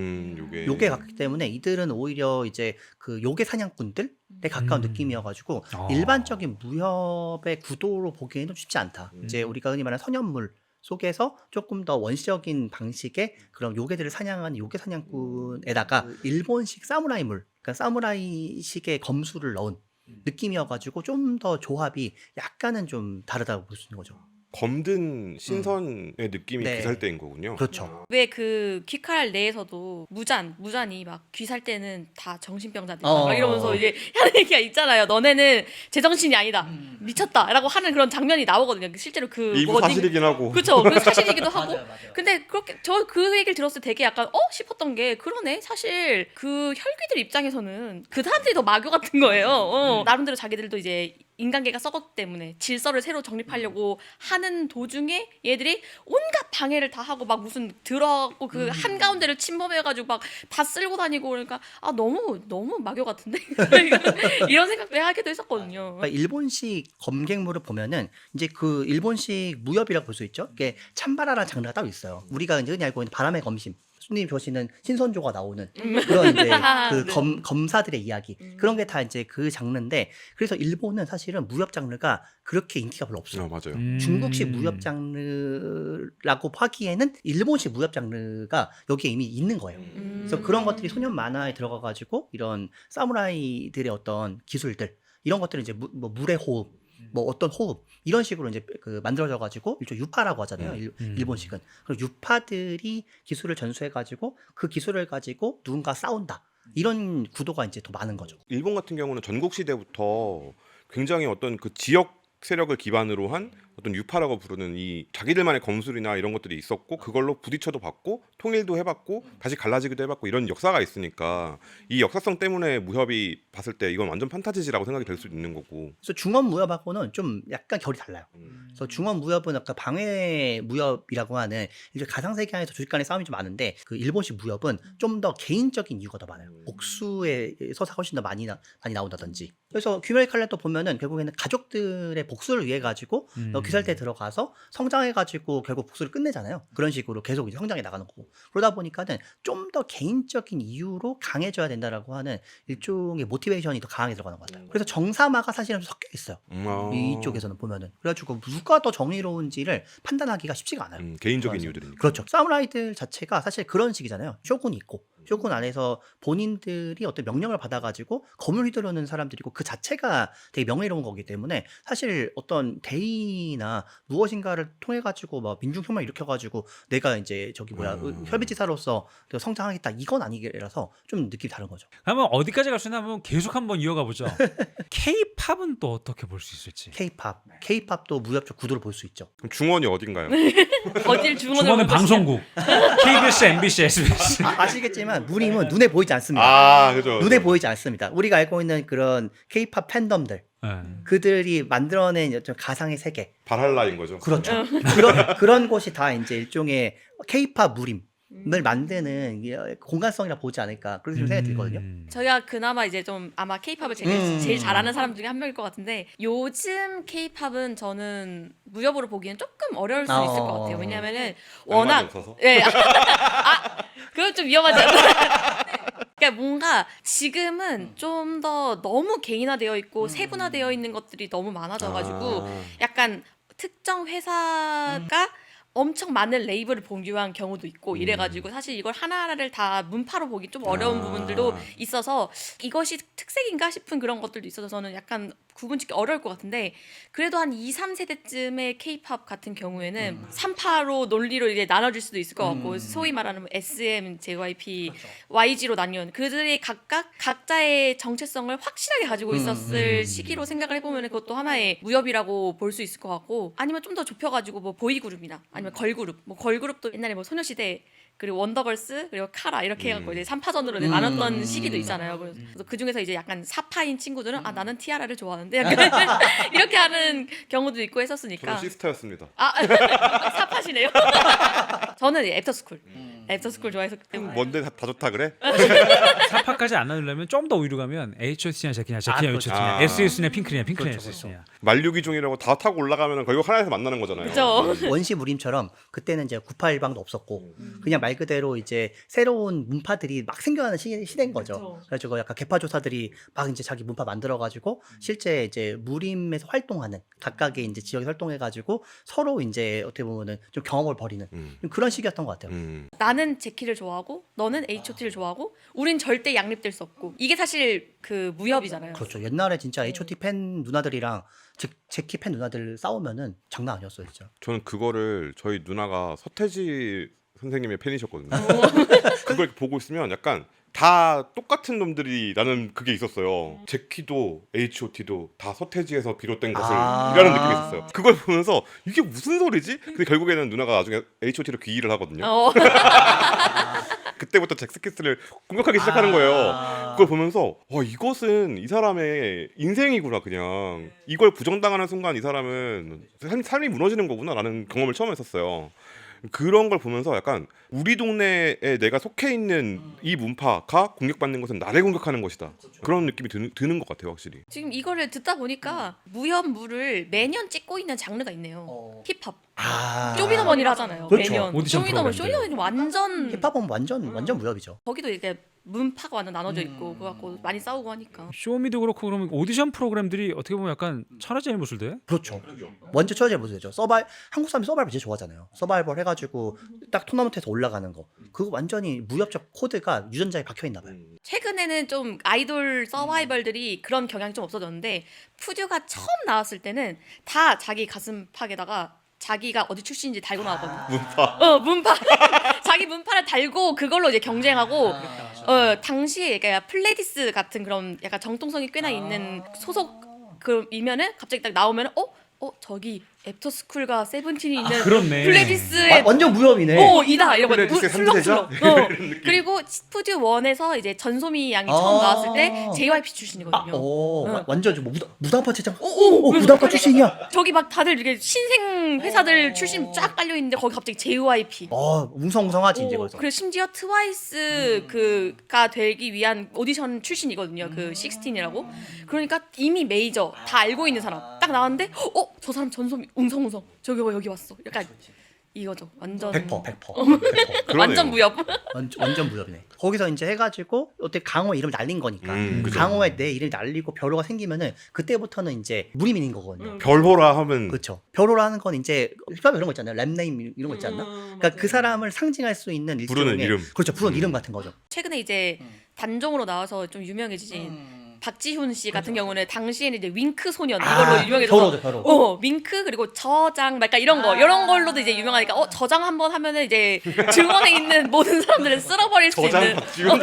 요괴에 가깝기 때문에 이들은 오히려 이제 그 요괴 사냥꾼들에 가까운 느낌이어가지고 일반적인 무협의 구도로 보기에는 쉽지 않다. 이제 우리가 흔히 말하는 선현물 속에서 조금 더 원시적인 방식의 그런 요괴들을 사냥하는 요괴 사냥꾼에다가 일본식 사무라이물, 그러니까 사무라이식의 검수를 넣은 느낌이어가지고 좀 더 조합이 약간은 좀 다르다고 볼 수 있는 거죠. 검든 신선의 느낌이 네. 귀살대인 거군요. 그렇죠. 왜 그 귀칼 내에서도 무잔이 막 귀살 때는 다 정신병자들 어. 막 이러면서 이제 하는 얘기가 있잖아요. 너네는 제정신이 아니다, 미쳤다라고 하는 그런 장면이 나오거든요. 실제로 그 일부 사실이긴 하고. 그렇죠. 그 사실이기도 하고. 맞아요. 근데 그렇게 저 그 얘기를 들었을 때 되게 약간 싶었던 게 그러네. 사실 그 혈귀들 입장에서는 그 사람들이 더 마교 같은 거예요. 나름대로 자기들도 이제 인간계가 썩었기 때문에 질서를 새로 정립하려고 하는 도중에 얘들이 온갖 방해를 다 하고 막 무슨 들어가고 그 한가운데를 침범해가지고 막 다 쓸고 다니고 그러니까 너무 마교 같은데 이런 생각도 하기도 했었거든요. 그러니까 일본식 검객물을 보면은 이제 그 일본식 무협이라고 볼 수 있죠. 이게 참바라라는 장르가 따로 있어요. 우리가 이제 흔히 알고 있는 바람의 검심. 손님이 보시는 신선조가 나오는 그런 이제 그 네. 검사들의 이야기 그런 게 다 이제 그 장르인데 그래서 일본은 사실은 무협 장르가 그렇게 인기가 별로 없어요. 맞아요. 중국식 무협 장르라고 하기에는 일본식 무협 장르가 여기에 이미 있는 거예요. 그래서 그런 것들이 소년 만화에 들어가가지고 이런 사무라이들의 어떤 기술들 이런 것들을 이제 뭐 물의 호흡 뭐 어떤 호흡 이런 식으로 이제 그 만들어져 가지고 일종 유파라고 하잖아요. 일본식은. 그리고 유파들이 기술을 전수해 가지고 그 기술을 가지고 누군가 싸운다. 이런 구도가 이제 더 많은 거죠. 일본 같은 경우는 전국 시대부터 굉장히 어떤 그 지역 세력을 기반으로 한 어떤 유파라고 부르는 이 자기들만의 검술이나 이런 것들이 있었고 그걸로 부딪혀도 봤고 통일도 해봤고 다시 갈라지기도 해봤고 이런 역사가 있으니까 이 역사성 때문에 무협이 봤을 때 이건 완전 판타지지라고 생각이 될 수도 있는 거고. 그래서 중원 무협하고는 좀 약간 결이 달라요. 그래서 중원 무협은 아까 방해 무협이라고 하는 이제 가상세계 안에서 조직 간의 싸움이 좀 많은데 그 일본식 무협은 좀 더 개인적인 이유가 더 많아요. 복수의 서사가 훨씬 더 많이 나온다든지. 그래서 귀멸의 칼날도 보면은 결국에는 가족들의 복수를 위해 가지고 귀살대에 들어가서 성장해가지고 결국 복수를 끝내잖아요. 그런 식으로 계속 이제 성장해 나가는 거고. 그러다 보니까는 좀 더 개인적인 이유로 강해져야 된다라고 하는 일종의 모티베이션이 더 강하게 들어가는 것 같아요. 그래서 정사마가 사실은 섞여 있어요. 이쪽에서는 보면은. 그래가지고 누가 더 정의로운지를 판단하기가 쉽지가 않아요. 개인적인 이유들이니까. 그렇죠. 사무라이들 자체가 사실 그런 식이잖아요. 쇼군이 있고 쇼군 안에서 본인들이 어떤 명령을 받아가지고 검을 휘두르는 사람들이고 그 자체가 되게 명예로운 거기 때문에 사실 어떤 대의나 무엇인가를 통해 가지고 막 민중혁명 일으켜가지고 내가 이제 저기 협의지사로서 성장하겠다 이건 아니라서 좀 느낌이 다른 거죠. 그러면 어디까지 갈 수 있나 한번 계속 한번 이어가 보죠. K-팝은 또 어떻게 볼 수 있을지. K-팝도 무협적 구도를 볼 수 있죠. 그럼 중원이 어딘가요? 어딜 중원을 중원은 볼 것이냐. 방송국. KBS, MBC, SBS. 아시겠지만 무림은 눈에 보이지 않습니다. 아, 그죠. 눈에 보이지 않습니다. 우리가 알고 있는 그런 K-팝 팬덤들 네. 그들이 만들어낸 어떤 가상의 세계 발할라인 거죠. 그렇죠. 그런 곳이 다 이제 일종의 K-팝 무림을 만드는 공간성이라 보지 않을까 그렇게 좀 생각이 들거든요. 저희가 그나마 이제 좀 아마 케이팝을 제일 잘하는 사람 중에 한 명일 것 같은데 요즘 케이팝은 저는 무협으로 보기엔 조금 어려울 수 있을 것 같아요. 왜냐면은 워낙 없어서? 예. 그건 좀 위험하지 않나? 그러니까 뭔가 지금은 좀 더 너무 개인화되어 있고 세분화되어 있는 것들이 너무 많아져가지고 약간 특정 회사가 엄청 많은 레이블을 보유한 경우도 있고 이래가지고 사실 이걸 하나하나를 다 문파로 보기 좀 어려운 부분들도 있어서 이것이 특색인가 싶은 그런 것들도 있어서 저는 약간 구분짓기 어려울 것 같은데 그래도 한 2, 3세대쯤의 K-팝 같은 경우에는 3파로 논리로 이제 나눠질 수도 있을 것 같고 소위 말하는 SM, JYP, 그렇죠. YG로 나뉘는 그들이 각각 각자의 정체성을 확실하게 가지고 있었을 시기로 생각을 해보면 그것도 하나의 무협이라고 볼 수 있을 것 같고 아니면 좀 더 좁혀가지고 뭐 보이그룹이나 아니면 걸그룹 뭐 걸그룹도 옛날에 뭐 소녀시대 그리고 원더걸스 그리고 카라 이렇게 해갖고 이제 3파전으로 나눴던 시기도 있잖아요. 그래서 그 중에서 이제 약간 사파인 친구들은 아 나는 티아라를 좋아하는데 약간 이렇게 하는 경우도 있고 했었으니까. 저는 시스타였습니다. 사파시네요. 저는 애프터스쿨. 애프터스쿨 좋아했었기 때문에. 뭔데 다 좋다 그래? 4파까지 안 나누려면 좀 더 위로 가면 H.O.T냐 제키냐 제키냐 그렇죠. H.O.T냐 S.S.냐 핑크냐 핑크냐 그렇죠, S.S.냐 만류기종이라고 다 타고 올라가면 결국 하나에서 만나는 거잖아요. 그죠. 원시 무림처럼 그때는 이제 981방도 없었고 그냥 말 그대로 이제 새로운 문파들이 막 생겨나는 시대인 거죠. 그쵸. 그래가지고 약간 개파 조사들이 막 이제 자기 문파 만들어가지고 실제 이제 무림에서 활동하는 각각의 이제 지역에 활동해가지고 서로 이제 어떻게 보면은 좀 경험을 벌이는 좀 그런 시기였던 것 같아요. 나는 제키를 좋아하고 너는 H.O.T를 좋아하고 우린 절대 양립될 수 없고 이게 사실 그 무협이잖아요. 그렇죠. 옛날에 진짜 H.O.T 팬 누나들이랑 제키 팬 누나들 싸우면은 장난 아니었어요, 진짜. 저는 그거를 저희 누나가 서태지 선생님의 팬이셨거든요. 그걸 보고 있으면 약간 다 똑같은 놈들이라는 그게 있었어요. 제키도 H.O.T도 다 서태지에서 비롯된 것을이라는 느낌이 있었어요. 그걸 보면서 이게 무슨 소리지? 근데 결국에는 누나가 나중에 H.O.T로 귀의를 하거든요. 그때부터 잭스키스를 공격하기 시작하는 거예요. 그걸 보면서 이것은 이 사람의 인생이구나. 그냥 이걸 부정당하는 순간 이 사람은 삶이 무너지는 거구나라는 경험을 처음 했었어요. 그런 걸 보면서 약간 우리 동네에 내가 속해 있는 이 문파가 공격받는 것은 나를 공격하는 것이다. 그런 느낌이 드는 것 같아요, 확실히. 지금 이거를 듣다 보니까 무협물을 매년 찍고 있는 장르가 있네요. 힙합. 쇼미더머니를 하잖아요. 그렇죠. 매년. 오디션 쇼미더머니 프로그램들. 완전 힙합은 완전 무협이죠. 거기도 이제 문파가 완전 나눠져 있고 그거 갖고 많이 싸우고 하니까. 쇼미도 그렇고 그러면 오디션 프로그램들이 어떻게 보면 약간 천하제일 모술대? 그렇죠. 먼저 쳐야 모습이죠. 한국 사람이 서바이벌 제일 좋아하잖아요. 서바이벌 해가지고 딱 토너먼트에서 올라가는 거. 그거 완전히 무협적 코드가 유전자에 박혀 있나 봐요. 최근에는 좀 아이돌 서바이벌들이 그런 경향이 좀 없어졌는데 푸듀가 처음 나왔을 때는 다 자기 가슴팍에다가 자기가 어디 출신인지 달고 나왔거든요. 문파. 문파. 자기 문파를 달고 그걸로 이제 경쟁하고 당시에 그러니까 플레디스 같은 그런 약간 정통성이 꽤나 있는 소속 그이면은 갑자기 딱 나오면은 저기 애프터스쿨과 세븐틴이 있는 그렇네. 플레디스의 완전 무협이네. 이다 이러고 플레디스의 술렁술렁. 삼대장? 그리고 푸듀 1에서 이제 전소미 양이 처음 나왔을 때 JYP 출신이거든요. 완전 좀 무당파 채장. 무당파 출신이야. 저기 막 다들 이렇게 신생 회사들 출신 쫙 깔려 있는데 거기 갑자기 JYP. 웅성웅성하지 이제 벌써. 그리고 심지어 트와이스 그가 되기 위한 오디션 출신이거든요. 그 16이라고. 그러니까 이미 메이저 다 알고 있는 사람 딱 나왔는데 저 사람 전소미 웅성웅성 저기 여기 왔어. 약간 이거죠. 완전 100%. 완전 무협. 완전 무협이네. 거기서 이제 해가지고 어떻게 강호 이름 날린 거니까. 그죠. 강호에 내 이름 날리고 별호가 생기면은 그때부터는 이제 무리민인 거거든요. 별호라 하면 그렇죠. 별호라 하는 건 이제 힙합 이런 거 있잖아요. 랩네임 이런 거 있지 않나? 그러니까 그 사람을 상징할 수 있는 부르는 일종의 이름. 그렇죠. 부르는 이름 같은 거죠. 최근에 이제 단종으로 나와서 좀 유명해지신 박지훈 씨 같은 경우는 당시에는 이제 윙크 소년 이걸로 유명해져서 별호죠. 윙크 그리고 저장 약간 이런 걸로도 이제 유명하니까 저장 한번 하면은 이제 증원에 있는 모든 사람들을 쓸어버릴 수 저장 있는 박지훈.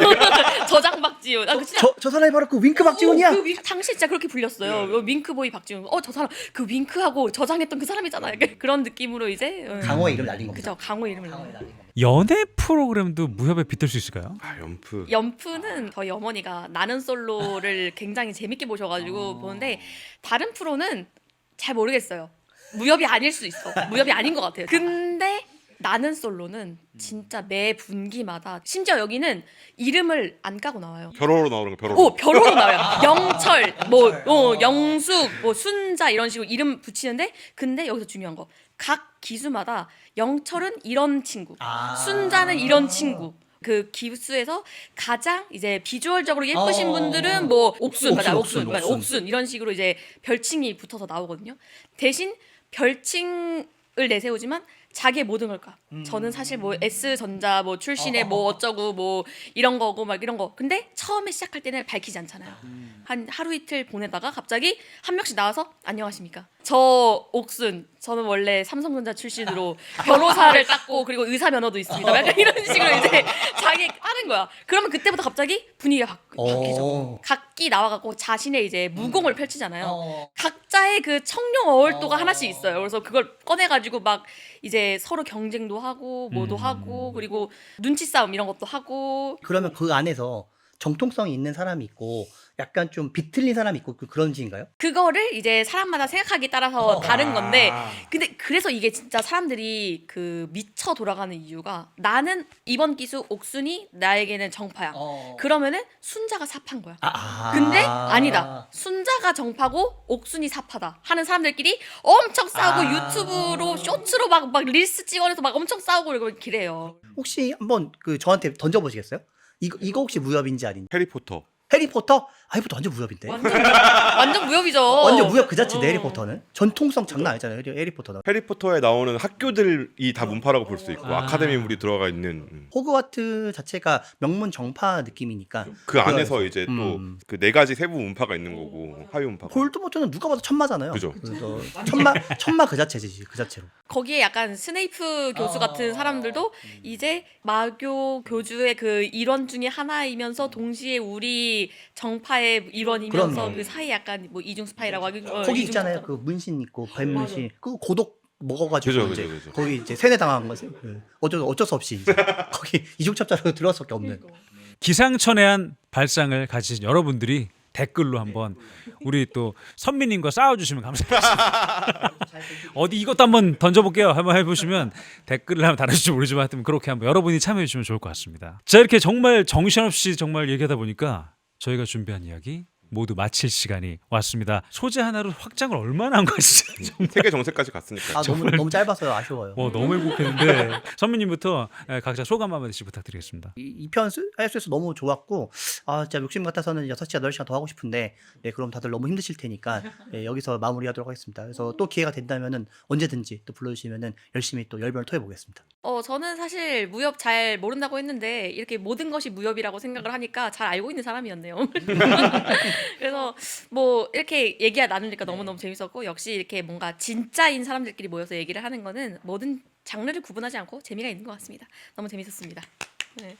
저장 박지훈. 그 진짜 저 사람이 바로 그 윙크 박지훈이야. 당시 진짜 그렇게 불렸어요. 윙크보이 박지훈. 저 사람 그 윙크하고 저장했던 그 사람이잖아요. 그런 느낌으로 이제 강호의 이름 날린 겁니다. 그죠. 강호 이름을 나온 연애 프로그램도 무협에 빗들 수 있을까요? 연프. 연프는 저희 어머니가 나는 솔로를 굉장히 재밌게 보셔가지고 보는데 다른 프로는 잘 모르겠어요. 무협이 아닐 수 있어. 무협이 아닌 것 같아요. 근데 나는 솔로는 진짜 매 분기마다 심지어 여기는 이름을 안 까고 나와요. 별호로 나오는 거 별호로. 별호로 나와요. 영철, 영숙, 순자 이런 식으로 이름 붙이는데 근데 여기서 중요한 거 각 기수마다 영철은 이런 친구, 순자는 이런 친구. 그 기수에서 가장 이제 비주얼적으로 예쁘신 분들은 뭐 옥순 이런 식으로 이제 별칭이 붙어서 나오거든요. 대신 별칭을 내세우지만 자기의 모든 걸 까. 저는 사실 뭐 S전자 뭐 출신의 뭐 어쩌고 뭐 이런 거고 막 이런 거. 근데 처음에 시작할 때는 밝히지 않잖아요. 한 하루 이틀 보내다가 갑자기 한 명씩 나와서 안녕하십니까. 저 옥순. 저는 원래 삼성전자 출신으로 변호사를 땄고 그리고 의사 면허도 있습니다. 약간 이런 식으로 이제 자기 하는 거야. 그러면 그때부터 갑자기 분위기가 바뀌죠. 각기 나와갖고 자신의 이제 무공을 펼치잖아요. 각자의 그 청룡 어울도가 하나씩 있어요. 그래서 그걸 꺼내가지고 막 이제 서로 경쟁도 하고 뭐도 하고 그리고 눈치 싸움 이런 것도 하고. 그러면 그 안에서 정통성이 있는 사람이 있고 약간 좀 비틀린 사람이 있고 그런 식인가요? 그거를 이제 사람마다 생각하기 따라서 다른 건데 근데 그래서 이게 진짜 사람들이 그 미쳐 돌아가는 이유가 나는 이번 기수 옥순이 나에게는 정파야. 그러면은 순자가 사파인 거야. 근데 아니다. 순자가 정파고 옥순이 사파다 하는 사람들끼리 엄청 싸우고 유튜브로 쇼츠로 막 릴스 찍어내서 막 엄청 싸우고 그러고 기래요. 혹시 한번 그 저한테 던져보시겠어요? 이거 혹시 무협인지 아닌지. 해리포터. 해리포터? 해리포터 완전 무협인데. 완전 무협이죠. 완전 무협 그 자체인데 해리포터는 해리포터는 장난 아니잖아요. 해리포터는. 해리포터에 나오는 학교들이 다 문파라고 볼 수 있고 아카데미물이 들어가 있는. 호그와트 자체가 명문 정파 느낌이니까 그 안에서 이제 또 그 네 가지 세부 문파가 있는 거고 하위 문파가. 볼드모트는 누가 봐도 천마잖아요. 그죠. 그래서 천마 그 자체지 그 자체로. 거기에 약간 스네이프 교수 같은 사람들도 이제 마교 교주의 그 일원 중에 하나이면서 동시에 우리 정파의 일원이면서 그럼요. 그 사이에 약간 뭐 이중 스파이라고 하기 거기 있잖아요. 그 문신 있고 뱀문신. 그 고독 먹어가지고 그죠, 이제 그죠. 거기 이제 세뇌 당한 거지. 어쩔 수 없이 이제 거기 이중첩자로 들어갈 수밖에 없는. 기상천외한 발상을 가지신 여러분들이 댓글로 한번 우리 또 선미님과 싸워주시면 감사하겠습니다. 어디 이것도 한번 던져볼게요. 한번 해보시면 댓글을 한번 달아주실지 모르지만 하여튼 그렇게 한번 여러분이 참여해주시면 좋을 것 같습니다. 자, 이렇게 정말 정신없이 정말 얘기하다 보니까 저희가 준비한 이야기 모두 마칠 시간이 왔습니다. 소재 하나로 확장을 얼마나 한 거야 진짜. 세계 정세까지 갔으니까. 아 너무 짧아서요. 아쉬워요. 너무 행복했는데 선배님부터 각자 소감 한마디씩 부탁드리겠습니다. 이편 하이스에서 너무 좋았고 진짜 욕심 같아서는 6시간 8시간 더 하고 싶은데 그럼 다들 너무 힘드실 테니까 여기서 마무리하도록 하겠습니다. 그래서 또 기회가 된다면은 언제든지 또 불러주시면은 열심히 또 열변을 토해 보겠습니다. 저는 사실 무협 잘 모른다고 했는데 이렇게 모든 것이 무협이라고 생각을 하니까 잘 알고 있는 사람이었네요. 그래서 뭐 이렇게 얘기가 나누니까 너무너무 재밌었고 역시 이렇게 뭔가 진짜인 사람들끼리 모여서 얘기를 하는 거는 모든 장르를 구분하지 않고 재미가 있는 것 같습니다. 너무 재밌었습니다. 네.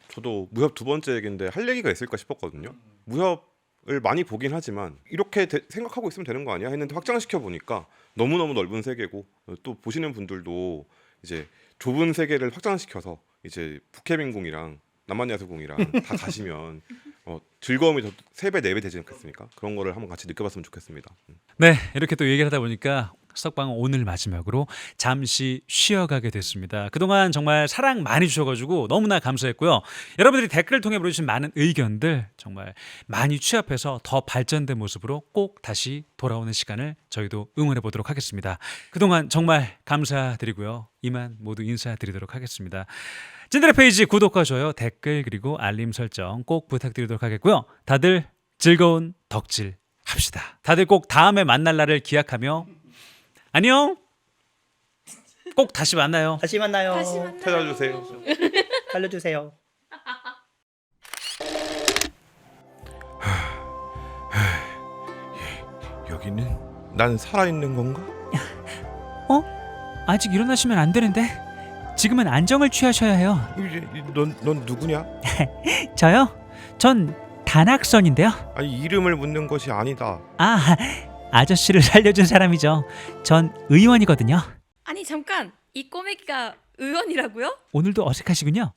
저도 무협 두 번째 얘기인데 할 얘기가 있을까 싶었거든요. 무협을 많이 보긴 하지만 이렇게 생각하고 있으면 되는 거 아니야 했는데 확장시켜 보니까 너무너무 넓은 세계고 또 보시는 분들도 이제 좁은 세계를 확장시켜서 이제 북해민궁이랑 남한야수궁이랑 다 가시면 즐거움이 더 3배, 4배 되지 않겠습니까? 그런 거를 한번 같이 느껴봤으면 좋겠습니다. 네, 이렇게 또 얘기를 하다 보니까 수덕방은 오늘 마지막으로 잠시 쉬어가게 됐습니다. 그동안 정말 사랑 많이 주셔가지고 너무나 감사했고요. 여러분들이 댓글을 통해 보내주신 많은 의견들 정말 많이 취합해서 더 발전된 모습으로 꼭 다시 돌아오는 시간을 저희도 응원해 보도록 하겠습니다. 그동안 정말 감사드리고요. 이만 모두 인사드리도록 하겠습니다. 찐들의 페이지 구독과 좋아요, 댓글 그리고 알림 설정 꼭 부탁드리도록 하겠고요. 다들 즐거운 덕질 합시다. 다들 꼭 다음에 만날 날을 기약하며 안녕. 꼭 다시 만나요. 다시 만나요. 다시 만나요. 찾아주세요. 살려주세요. 여기는 난 살아있는 건가? 아직 일어나시면 안 되는데 지금은 안정을 취하셔야 해요. 넌 누구냐? 저요? 전 단학선인데요. 아니 이름을 묻는 것이 아니다. 아저씨를 살려준 사람이죠. 전 의원이거든요. 아니 잠깐 이 꼬매기가 의원이라고요? 오늘도 어색하시군요.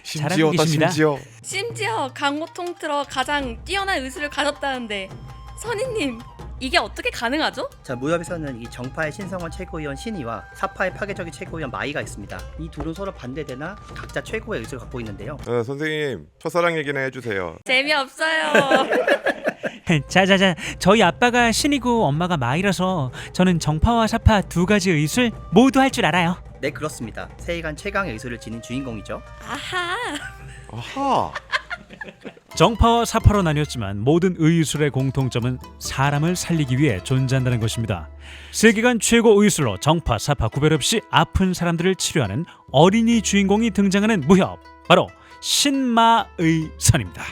심지어다 계십니다. 심지어. 심지어 강호 통틀어 가장 뛰어난 의술을 가졌다는데 선임님 이게 어떻게 가능하죠? 자, 무협에서는 이 정파의 신성원 최고위원 신이와 사파의 파괴적인 최고위원 마이가 있습니다. 이 둘은 서로 반대되나 각자 최고의 의술을 갖고 있는데요. 선생님 첫사랑 얘기나 해주세요. 재미없어요. 자자자, 저희 아빠가 신이고 엄마가 마이라서 저는 정파와 사파 두 가지 의술 모두 할 줄 알아요. 네, 그렇습니다. 세계관 최강의 의술을 지닌 주인공이죠. 아하. 정파와 사파로 나뉘었지만 모든 의술의 공통점은 사람을 살리기 위해 존재한다는 것입니다. 세계관 최고 의술로 정파, 사파 구별 없이 아픈 사람들을 치료하는 어린이 주인공이 등장하는 무협, 바로 신마의선입니다.